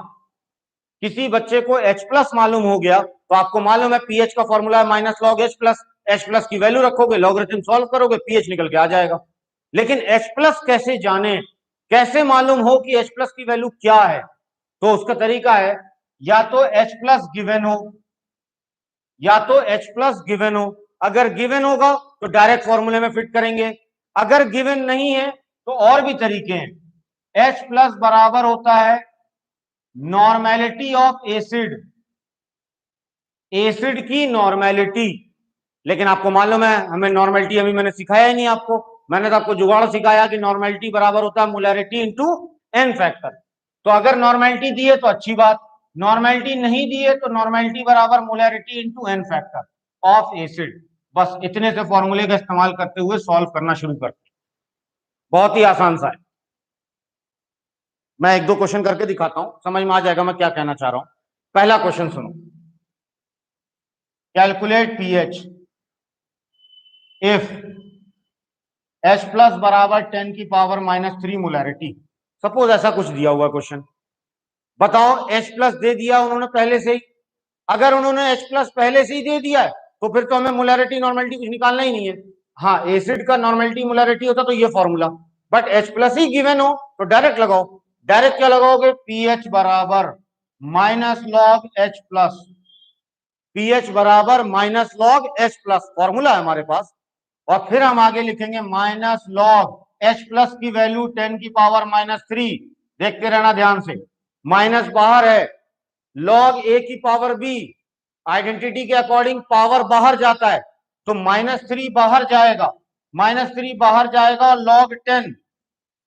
किसी बच्चे को H प्लस मालूम हो गया, तो आपको मालूम है पीएच का फॉर्मूला है minus log H plus. H plus की वैल्यू रखोगे, लॉगरिथम सॉल्व करोगे, पीएच निकल के आ जाएगा। लेकिन H प्लस कैसे जाने, कैसे मालूम हो कि H प्लस की वैल्यू क्या है? तो उसका तरीका है, या तो H प्लस गिवन हो, या तो H प्लस गिवन हो। अगर गिवन होगा तो डायरेक्ट फॉर्मूले में फिट करेंगे, अगर गिवन नहीं है तो और भी तरीके हैं। H प्लस बराबर होता है नॉर्मेलिटी ऑफ एसिड, एसिड की नॉर्मेलिटी। लेकिन आपको मालूम है हमें नॉर्मेलिटी अभी मैंने सिखाया ही नहीं आपको, मैंने तो आपको जुगाड़ सिखाया कि नॉर्मेलिटी बराबर होता है मोलैरिटी इनटू एन फैक्टर। तो अगर नॉर्मेलिटी दी है तो अच्छी बात, नॉर्मेलिटी नहीं दी है तो नॉर्मेलिटी बराबर molarity into N factor of acid. बस इतने से फॉर्मूले का इस्तेमाल करते हुए सॉल्व करना शुरू करते, बहुत ही आसान सा है। मैं एक दो क्वेश्चन करके दिखाता हूं, समझ में आ जाएगा मैं क्या कहना चाह रहा हूं। पहला क्वेश्चन सुनो, calculate pH if H plus बराबर 10 की पावर -3 मोलैरिटी। सपोज ऐसा कुछ दिया हुआ क्वेश्चन, बताओ H प्लस दे दिया उन्होंने पहले से ही। अगर उन्होंने H प्लस पहले से ही दे दिया है तो फिर तो हमें मोलैरिटी नॉर्मेलिटी कुछ निकालना ही नहीं है। हाँ, एसिड का नॉर्मेलिटी मोलैरिटी होता तो ये फॉर्मूला, बट H प्लस ही गिवन हो तो डायरेक्ट लगाओ। डायरेक्ट क्या लगाओगे, पीएच बराबर minus log H plus, pH बराबर minus log H plus, formula है हमारे पास। और फिर हम आगे लिखेंगे माइनस लॉग H प्लस की वैल्यू 10 की पावर -3। देखते रहना ध्यान से, माइनस बाहर है, लॉग ए की पावर बी, आइडेंटिटी के अकॉर्डिंग पावर बाहर जाता है तो -3 बाहर जाएगा, -3 बाहर जाएगा, लॉग 10,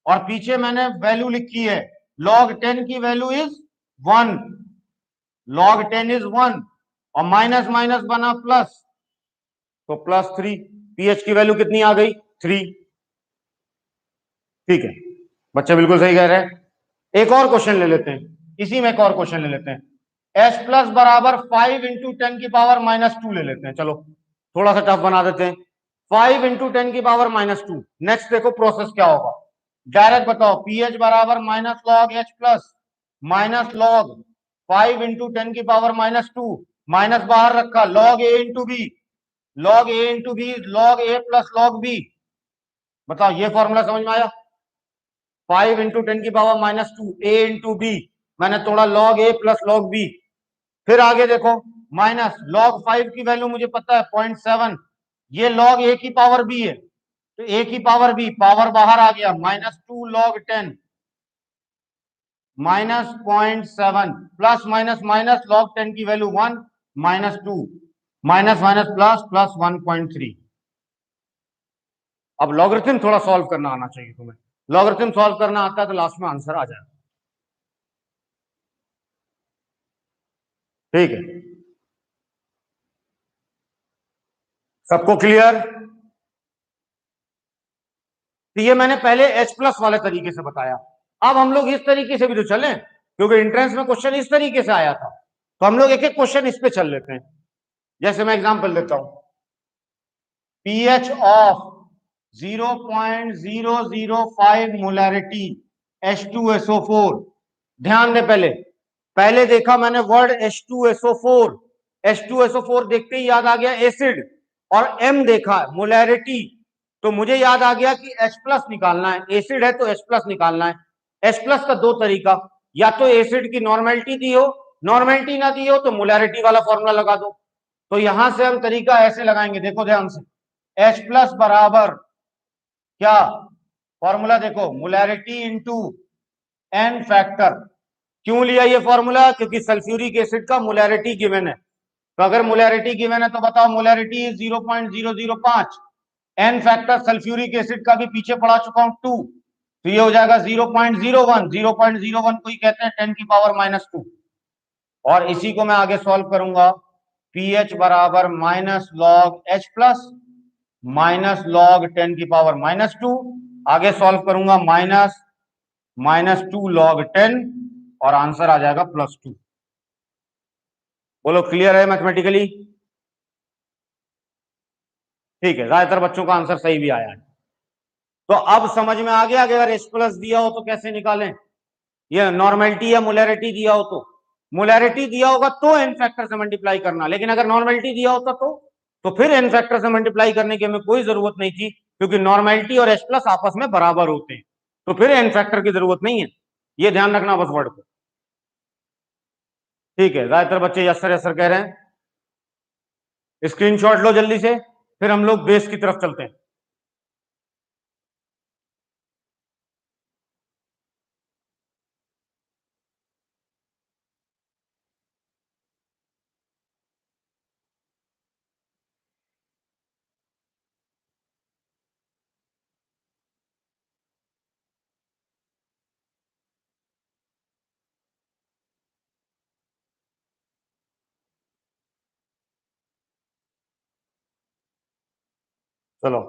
और पीछे मैंने वैल्यू लिखी है, लॉग 10 की वैल्यू इज 1, लॉग 10 इज 1, और माइनस माइनस बना प्लस, तो +3, पीएच की वैल्यू कितनी आ गई, 3। ठीक है, बच्चे बिल्कुल सही कह रहे हैं। एक और क्वेश्चन ले लेते हैं, इसी में एक और क्वेश्चन ले लेते हैं। एच प्लस बराबर 5 × 10⁻² ले लेते हैं। चलो थोड़ा सा टफ बना देते हैं। 5 × 10⁻²। नेक्स्ट देखो प्रोसेस क्या होगा, डायरेक्ट बताओ। पी एच बराबर minus log H plus minus log 5 × 10⁻², minus बाहर रखा, log A into B, log A into B, log A plus log B. बताओ ये फॉर्मूला समझ में आया? 5 × 10⁻², ए इंटू बी, मैंने तोड़ा log A plus log B. फिर आगे देखो, माइनस लॉग 5 की वैल्यू मुझे पता है 0.7, ये लॉग ए की पावर बी है, तो ए की पावर बी, पावर बाहर आ गया, -2 log 10 -0.7 plus minus minus log 10 की value 1 -2 minus minus plus plus 1.3। अब लॉगरिथम थोड़ा सॉल्व करना आना चाहिए तुम्हें। लॉगरिथम सॉल्व करना आता है तो लास्ट में आंसर आ जाएगा। ठीक है, सबको क्लियर? तो ये मैंने पहले H प्लस वाले तरीके से बताया। अब हम लोग इस तरीके से भी तो चलें, क्योंकि एंट्रेंस में क्वेश्चन इस तरीके से आया था, तो हम लोग एक एक क्वेश्चन इस पे चल लेते हैं। जैसे मैं एग्जांपल देता हूं, pH ऑफ 0.005 मोलैरिटी H2SO4। ध्यान दे, पहले पहले देखा मैंने वर्ड H2SO4, H2SO4 देखते ही याद आ गया एसिड, और M देखा मोलैरिटी, तो मुझे याद आ गया कि H प्लस निकालना है। एसिड है तो H प्लस निकालना है। H प्लस का दो तरीका, या तो एसिड की नॉर्मेलिटी दी हो, नॉर्मेलिटी ना दी हो तो मोलैरिटी वाला फॉर्मूला लगा दो। तो यहां से हम तरीका ऐसे लगाएंगे, देखो ध्यान से। H प्लस बराबर क्या, फॉर्मूला देखो, मोलैरिटी इंटू एन फैक्टर। क्यों लिया ये फॉर्मूला? क्योंकि सल्फ्यूरिक एसिड का मोलैरिटी गिवन है, तो अगर मोलैरिटी गिवन है तो बताओ molarity 0.005, N factor sulphuric acid का भी पीछे पढ़ा चुका हूं 2, तो ये हो जाएगा 0.01, 0.01 को ही कहते हैं 10⁻²। और इसी को मैं आगे सॉल्व करूंगा, पीएच बराबर minus log H plus minus log 10⁻², आगे सॉल्व करूंगा -2 log 10, और आंसर आ जाएगा +2। बोलो क्लियर है मैथमेटिकली? ठीक है, ज्यादातर बच्चों का आंसर सही भी आया है। तो अब समझ में आ गया कि अगर H प्लस दिया हो तो कैसे निकालें, ये नॉर्मेलिटी या मोलैरिटी दिया हो तो। मोलैरिटी दिया होगा तो एन फैक्टर से मल्टीप्लाई करना, लेकिन अगर नॉर्मेलिटी दिया होता तो फिर एन फैक्टर से मल्टीप्लाई करने की हमें कोई जरूरत नहीं थी, क्योंकि नॉर्मेलिटी और H प्लस आपस में बराबर होते हैं, तो फिर एन फैक्टर की जरूरत नहीं है। ये ध्यान रखना बस वर्ड को। ठीक है, ज्यादातर बच्चे यस सर यस सर कह रहे हैं। स्क्रीनशॉट लो जल्दी से, फिर हम लोग बेस की तरफ चलते हैं। चलो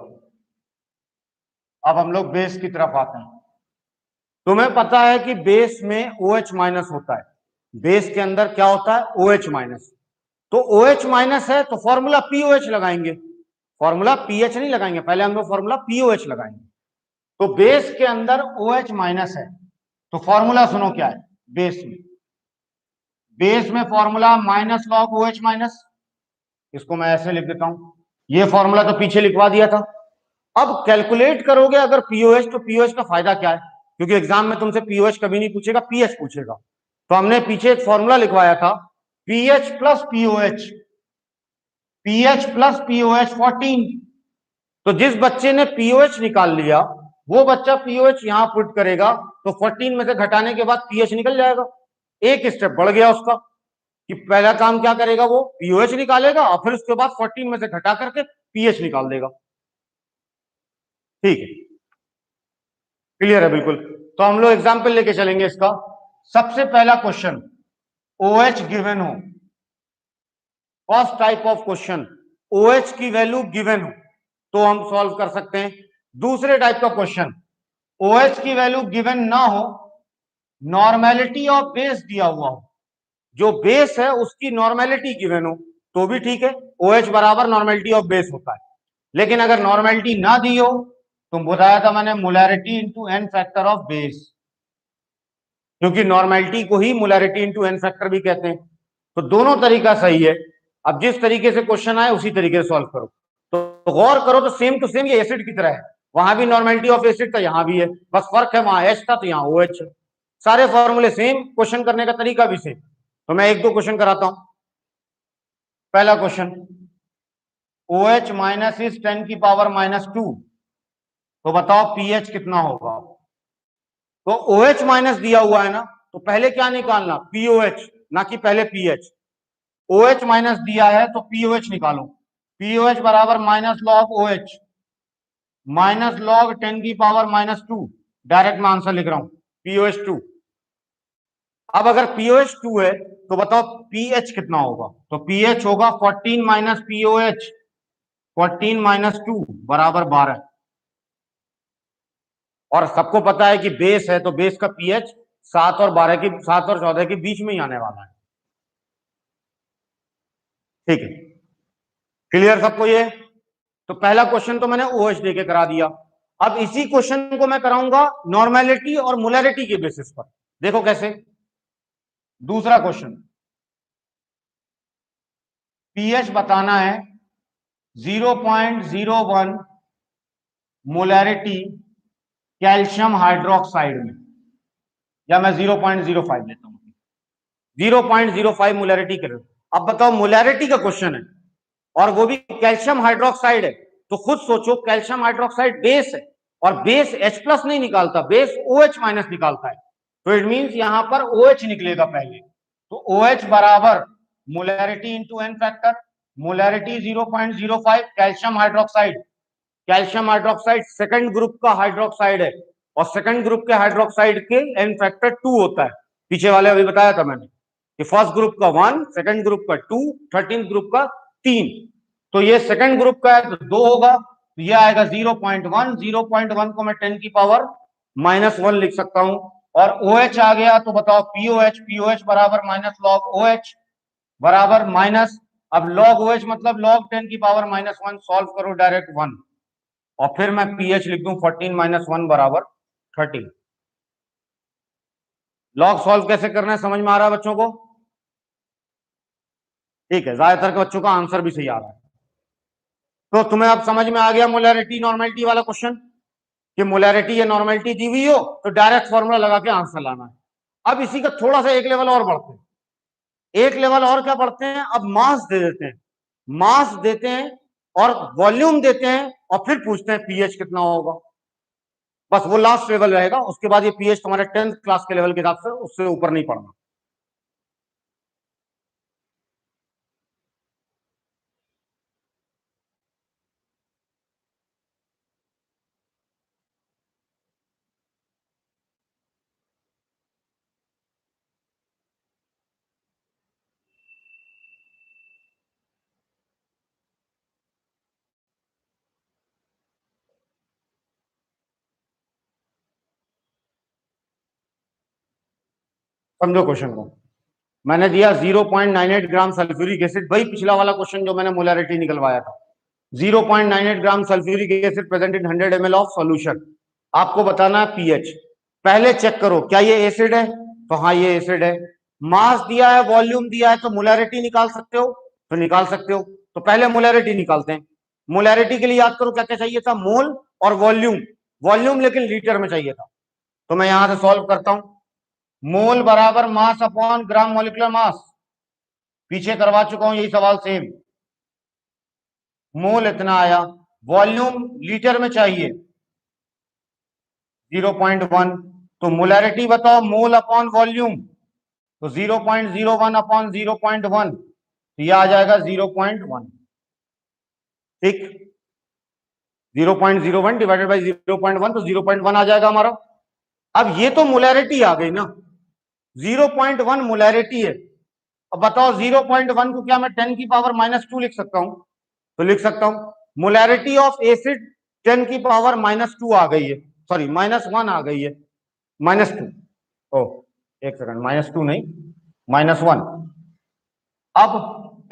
अब हम लोग बेस की तरफ आते हैं। तुम्हें पता है कि बेस में OH माइनस होता है, बेस के अंदर क्या होता है? OH minus. तो OH माइनस है तो फॉर्मूला POH लगाएंगे, फॉर्मूला पीएच नहीं लगाएंगे, पहले हम लोग फॉर्मूला POH लगाएंगे। तो बेस के अंदर OH माइनस है, तो फॉर्मूला सुनो क्या है बेस में। बेस में formula minus log OH minus, इसको मैं ऐसे लिख देता हूं, ये फॉर्मूला तो पीछे लिखवा दिया था। अब कैलकुलेट करोगे अगर पीओएच, तो पीओएच का फायदा क्या है? क्योंकि एग्जाम में तुमसे पीओएच कभी नहीं पूछेगा, पीएच पूछेगा। तो हमने पीछे एक फॉर्मूला लिखवाया था, pH plus pOH, pH plus pOH 14। तो जिस बच्चे ने पीओएच निकाल लिया वो बच्चा पीओएच यहां पुट करेगा, तो 14 में से घटाने के बाद पीएच निकल जाएगा। एक स्टेप बढ़ गया उसका, कि पहला काम क्या करेगा, वो पीओएच निकालेगा और फिर उसके बाद 14 में से घटा करके पीएच निकाल देगा। ठीक है, क्लियर है बिल्कुल। तो हम लोग एग्जाम्पल लेके चलेंगे इसका। सबसे पहला क्वेश्चन, OH गिवन हो, first type of question, OH की वैल्यू गिवन हो तो हम सॉल्व कर सकते हैं। दूसरे टाइप का क्वेश्चन, OH की वैल्यू गिवन ना हो, नॉर्मेलिटी ऑफ बेस दिया हुआ हो, जो बेस है उसकी नॉर्मेलिटी गिवन हो तो भी ठीक है, OH बराबर नॉर्मेलिटी ऑफ बेस होता है। लेकिन अगर नॉर्मेलिटी ना दी हो, तो बताया था मैंने molarity into N factor of base, क्योंकि नॉर्मेलिटी को ही मोलैरिटी इंटू एन फैक्टर भी कहते हैं। तो दोनों तरीका सही है। अब जिस तरीके से क्वेश्चन आए उसी तरीके से सॉल्व करो। तो गौर करो तो सेम टू सेम ये एसिड की तरह है, वहां भी नॉर्मेलिटी ऑफ एसिड था, यहां भी है, बस फर्क है वहां एच था तो यहाँ OH है। सारे फॉर्मूले सेम, क्वेश्चन करने का तरीका भी सेम। तो मैं एक दो क्वेश्चन कराता हूं। पहला क्वेश्चन, OH माइनस इज 10 की पावर -2, तो बताओ पीएच कितना होगा। तो OH माइनस दिया हुआ है ना, तो पहले क्या निकालना, POH, ना कि पहले पीएच। OH माइनस दिया है तो POH निकालो। POH बराबर minus log OH, minus log 10 की पावर -2, डायरेक्ट मैं आंसर लिख रहा हूं, POH 2। अब अगर POH 2 है तो बताओ पीएच कितना होगा। तो पीएच होगा 14 माइनस POH, 14 माइनस 2 बराबर 12। और सबको पता है कि बेस है तो बेस का पीएच 7 और 14 के बीच में ही आने वाला है। ठीक है, क्लियर सबको ये। तो पहला क्वेश्चन तो मैंने OH देके करा दिया। अब इसी क्वेश्चन को मैं कराऊंगा नॉर्मेलिटी और मोलैरिटी के बेसिस पर। देखो कैसे। दूसरा क्वेश्चन, पीएच बताना है 0.01 मोलैरिटी कैल्शियम हाइड्रोक्साइड में, या मैं 0.05 लेता हूं, 0.05 मोलैरिटी कर। अब बताओ मोलैरिटी का क्वेश्चन है और वो भी कैल्शियम हाइड्रोक्साइड है, तो खुद सोचो कैल्शियम हाइड्रोक्साइड बेस है और बेस H+ नहीं निकालता, बेस OH माइनस निकालता है। तो इट मींस यहां पर OH निकलेगा पहले। तो OH बराबर molarity into N factor, molarity 0.05 calcium hydroxide. Calcium hydroxide second group का हाइड्रोक्साइड है और सेकंड ग्रुप के हाइड्रोक्साइड के एन फैक्टर 2 होता है। पीछे वाले अभी बताया था मैंने कि फर्स्ट ग्रुप का 1, सेकंड ग्रुप का 2, 13th ग्रुप का 3। तो ये सेकंड ग्रुप का है तो 2 होगा, तो ये आएगा 0.1। 0.1 को मैं 10 की पावर -1 लिख सकता हूं। और OH आ गया तो बताओ POH, POH बराबर माइनस लॉग OH बराबर माइनस, अब लॉग OH मतलब लॉग 10 की पावर -1, सॉल्व करो डायरेक्ट 1, और फिर मैं पीएच लिख दूं 14 माइनस 1 बराबर 13। लॉग सॉल्व कैसे करना है समझ में आ रहा है बच्चों को? ठीक है, ज्यादातर के बच्चों का आंसर भी सही आ रहा है। तो तुम्हें अब समझ में आ गया मोलैरिटी नॉर्मेलिटी वाला क्वेश्चन, कि मोलैरिटी या नॉर्मेलिटी दी हुई हो तो डायरेक्ट फॉर्मूला लगा के आंसर लाना है। अब इसी का थोड़ा सा एक लेवल और बढ़ते हैं। एक लेवल और क्या बढ़ते हैं, अब मास दे देते हैं, मास देते हैं और वॉल्यूम देते हैं और फिर पूछते हैं पीएच कितना होगा। बस वो लास्ट लेवल रहेगा, उसके बाद ये पीएच तुम्हारे 10th क्लास के लेवल के हिसाब से उससे ऊपर नहीं पढ़ना। समझो क्वेश्चन को। मैंने दिया 0.98 ग्राम सल्फ्यूरिक एसिड, वही पिछला वाला क्वेश्चन जो मैंने मोलैरिटी निकलवाया था। 0.98 gram sulphuric acid present in 100 ml of solution. आपको बताना है पीएच। पहले चेक करो क्या ये एसिड है, तो हाँ ये एसिड है। मास दिया है, वॉल्यूम दिया है, तो मोलैरिटी निकाल सकते हो, तो निकाल सकते हो। तो पहले मोलैरिटी निकालते हैं। मोलैरिटी के लिए याद करो क्या क्या चाहिए था, मोल और वॉल्यूम। वॉल्यूम लेकिन लीटर में चाहिए था। तो मैं यहां से सॉल्व करता हूं। मोल बराबर mass upon gram molecular mass, पीछे करवा चुका हूं यही सवाल सेम। मोल इतना आया, वॉल्यूम लीटर में चाहिए 0.1, तो मोलैरिटी बताओ मोल अपॉन वॉल्यूम, तो 0.01 अपॉन 0.1, तो यह आ जाएगा 0.1। ठीक, 0.01 डिवाइडेड बाई 0.1, तो 0.1 आ जाएगा हमारा। अब ये तो मोलैरिटी आ गई ना, 0.1 मोलैरिटी है। अब बताओ 0.1 को क्या मैं 10 की पावर -2 लिख सकता हूं, तो लिख सकता हूं। मोलैरिटी ऑफ एसिड 10 की पावर -2 आ गई है, सॉरी -1 आ गई है, -2। ओ एक सेकंड, -2 नहीं, -1। अब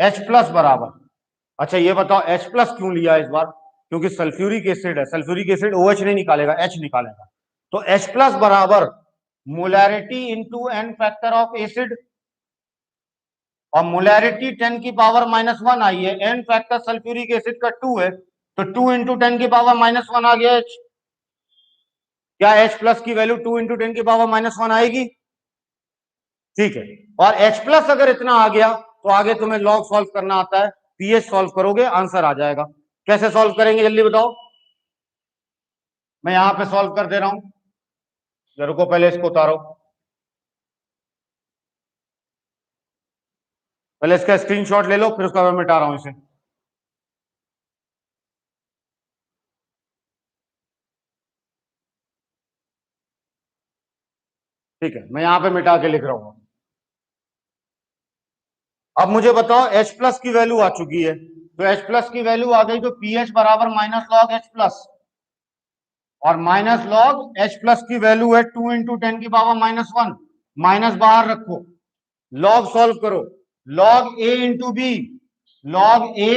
H+ बराबर, अच्छा ये बताओ H+ क्यों लिया इस बार? क्योंकि सल्फ्यूरिक एसिड है, सल्फ्यूरिक एसिड OH नहीं निकालेगा, H निकालेगा। तो H+ बराबर molarity into N factor of acid, और मोलैरिटी 10 की पावर -1 आई है, एन फैक्टर सल्फ्यूरिक एसिड का 2 है, तो 2 इंटू 10 की पावर -1 आ गया H। क्या H+ की वैल्यू 2 इंटू 10 की पावर -1 आएगी? ठीक है। और H+ अगर इतना आ गया तो आगे तुम्हें लॉग सॉल्व करना आता है, पीएच सॉल्व करोगे आंसर आ जाएगा। कैसे सॉल्व करेंगे जल्दी बताओ? मैं यहां पे सॉल्व कर दे रहा हूं, रुको पहले इसको उतारो, पहले इसका स्क्रीनशॉट ले लो, फिर उसका मैं मिटा रहा हूं इसे। ठीक है, मैं यहां पे मिटा के लिख रहा हूं। अब मुझे बताओ H+ की वैल्यू आ चुकी है, तो H+ की वैल्यू आ गई, तो पीएच बराबर -log H+, और -log H+ की वैल्यू है 2 इंटू 10 की पावर -1, माइनस बाहर रखो, लॉग सॉल्व करो, log A into B, log A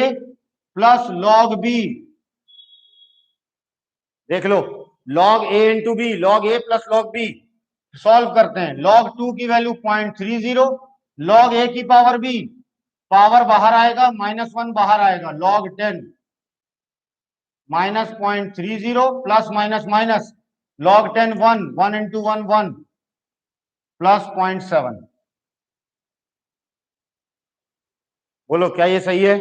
plus log B, देख लो, log A into B, log A plus log B, solve करते हैं। log 2 की वैल्यू 0.30, log A की पावर B, पावर बाहर आएगा, -1 बाहर आएगा, log 10 -0.30 plus minus minus, log 10 1, 1 into 1 1 plus 0.7। बोलो क्या ये सही है?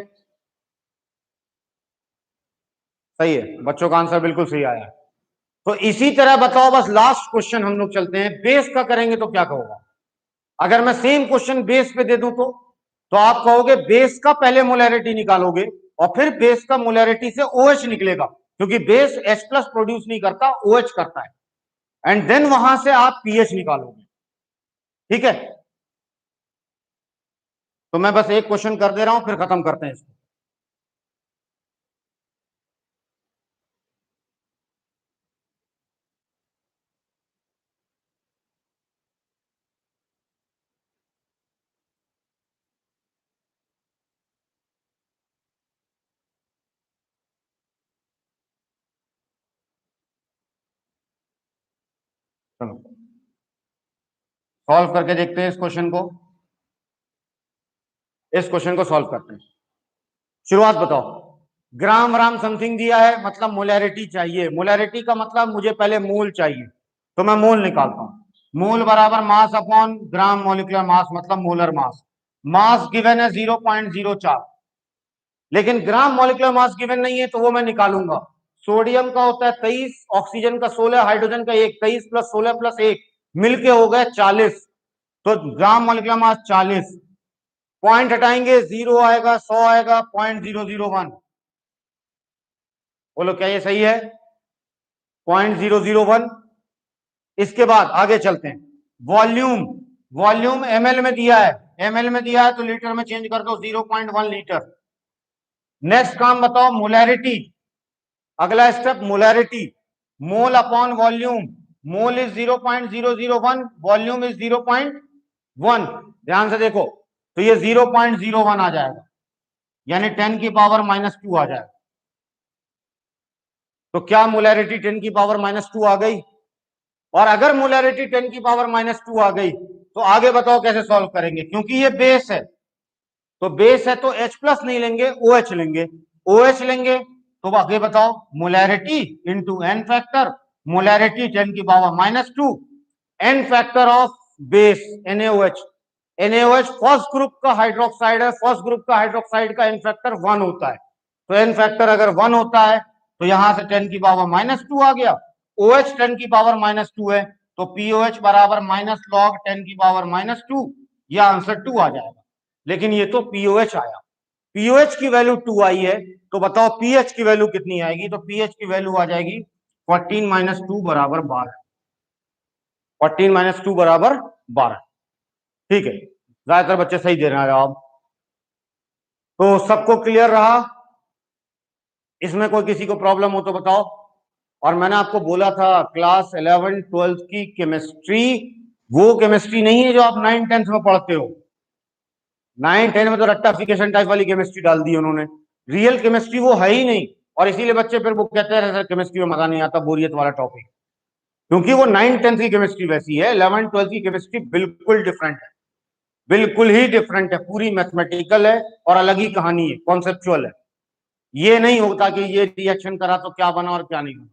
सही है, बच्चों का आंसर बिल्कुल सही आया। तो इसी तरह बताओ, बस लास्ट क्वेश्चन हम लोग चलते हैं, बेस का करेंगे तो क्या कहोगा? अगर मैं सेम क्वेश्चन बेस पे दे दूं तो आप कहोगे बेस का पहले मोलैरिटी निकालोगे और फिर बेस का मोलैरिटी से OH निकलेगा, क्योंकि बेस H+ प्रोड्यूस नहीं करता, OH करता है, एंड देन वहां से आप पीएच निकालोगे। ठीक है, तो मैं बस एक क्वेश्चन कर दे रहा हूं, फिर खत्म करते हैं इसको। चलो सॉल्व करके देखते हैं इस क्वेश्चन को, इस क्वेश्चन को सॉल्व करते हैं। शुरुआत बताओ, ग्राम राम समथिंग दिया है, मतलब मोलैरिटी चाहिए, मोलैरिटी का मतलब मुझे पहले मोल चाहिए, तो मैं मोल निकालता हूं। मोल बराबर mass upon gram molecular mass, मतलब मोलर मास। मास गिवन है 0.04, लेकिन ग्राम मॉलिक्यूलर मास गिवन नहीं है, तो वो मैं निकालूंगा। सोडियम का होता है 23, ऑक्सीजन का 16, हाइड्रोजन का 1, 23 प्लस 16 प्लस 1 मिलके हो गए 40, तो ग्राम मॉलिक्यूलर मास 40। पॉइंट हटाएंगे, 0 आएगा, 100 आएगा, 0.001। बोलो क्या ये सही है? 0.001। इसके बाद आगे चलते हैं, वॉल्यूम, वॉल्यूम ml में दिया है, ml में दिया है तो लीटर में चेंज कर दो, 0.1 लीटर। नेक्स्ट काम बताओ, मोलैरिटी, अगला step molarity, mole upon volume, mole is 0.001, volume is 0.1। ध्यान से देखो, तो ये 0.01 आ जाएगा, यानी 10 की पावर -2 आ जाएगा। तो क्या मोलैरिटी 10 की पावर -2 आ गई? और अगर मोलैरिटी 10 की पावर -2 आ गई तो आगे बताओ कैसे सॉल्व करेंगे, क्योंकि ये बेस है, तो बेस है तो H+ नहीं लेंगे, OH लेंगे। OH लेंगे तो आगे बताओ, molarity into N factor, molarity 10 की power -2, N factor of base NaOH। NaOH first group का हाइड्रोक्साइड है, फर्स्ट ग्रुप का हाइड्रोक्साइड का एन फैक्टर 1 होता है, तो एन फैक्टर अगर 1 होता है तो यहां से 10 की पावर -2 आ गया, OH 10 की पावर -2 है, तो POH बराबर -log 10 की पावर -2, यह आंसर 2 आ जाएगा। लेकिन ये तो POH आया, POH की वैल्यू 2 आई है, तो बताओ पीएच की वैल्यू कितनी आएगी? तो पीएच की वैल्यू आ जाएगी 14 - 2 बराबर 12, 14 - 2 बराबर 12। ठीक है, ज्यादातर बच्चे सही दे रहे हैं जवाब। तो सबको क्लियर रहा? इसमें कोई किसी को प्रॉब्लम हो तो बताओ। और मैंने आपको बोला था क्लास 11 12 की केमिस्ट्री वो केमिस्ट्री नहीं है जो आप 9 10 में पढ़ते हो। 9 10 में तो रट्टाफिकेशन टाइप वाली केमिस्ट्री डाल दी उन्होंने, रियल केमिस्ट्री वो है ही नहीं। और इसीलिए बच्चे फिर वो कहते हैं सर केमिस्ट्री में मजा नहीं आता, बोरियत वाला टॉपिक, क्योंकि वो 9 10 की केमिस्ट्री वैसी है, 11 12 की केमिस्ट्री बिल्कुल डिफरेंट है, बिल्कुल ही डिफरेंट है, पूरी मैथमेटिकल है और अलग ही कहानी है, कॉन्सेप्चुअल है। ये नहीं होता कि ये रिएक्शन करा तो क्या बना और क्या नहीं बना,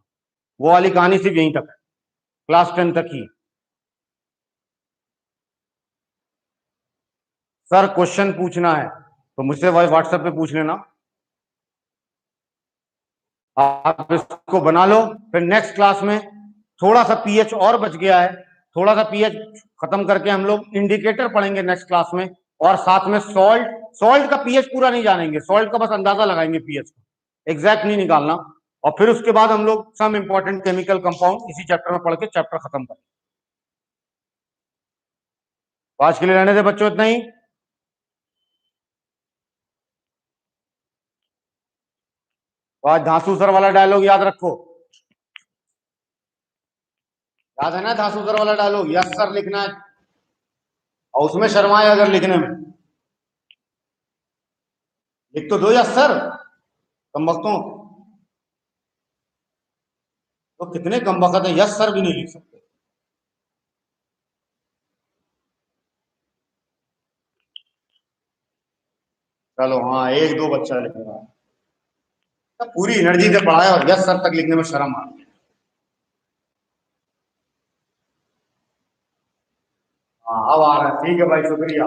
वो वाली कहानी सिर्फ यहीं तक है, क्लास 10 तक ही। सर क्वेश्चन पूछना है तो मुझसे भाई व्हाट्सएप पे पूछ लेना, आप इसको बना लो। फिर नेक्स्ट क्लास में थोड़ा सा पीएच और बच गया है, थोड़ा सा पीएच खत्म करके हम लोग इंडिकेटर पढ़ेंगे नेक्स्ट क्लास में, और साथ में सॉल्ट, सॉल्ट का पीएच पूरा नहीं जानेंगे, सॉल्ट का बस अंदाजा लगाएंगे, पीएच का एग्जैक्ट नहीं निकालना। और फिर उसके बाद हम लोग सम इंपॉर्टेंट केमिकल कंपाउंड इसी चैप्टर में पढ़ के चैप्टर खत्म करें। आज के लिए रहने दे बच्चों इतना ही। तो आज धांसू सर वाला डायलॉग याद रखो, याद है ना धांसू सर वाला डायलॉग, यस सर लिखना है, और उसमें शर्माए अगर लिखने में, लिख तो दो यस सर, कम वक्तों, तो कितने कम वक्त है, यस सर भी नहीं लिख सकते। चलो हाँ, एक दो बच्चा लिख रहा है, पूरी एनर्जी से पढ़ाया और यस सर तक लिखने में शर्म आ रही है। हाँ अब आ रहा है, ठीक है भाई, शुक्रिया।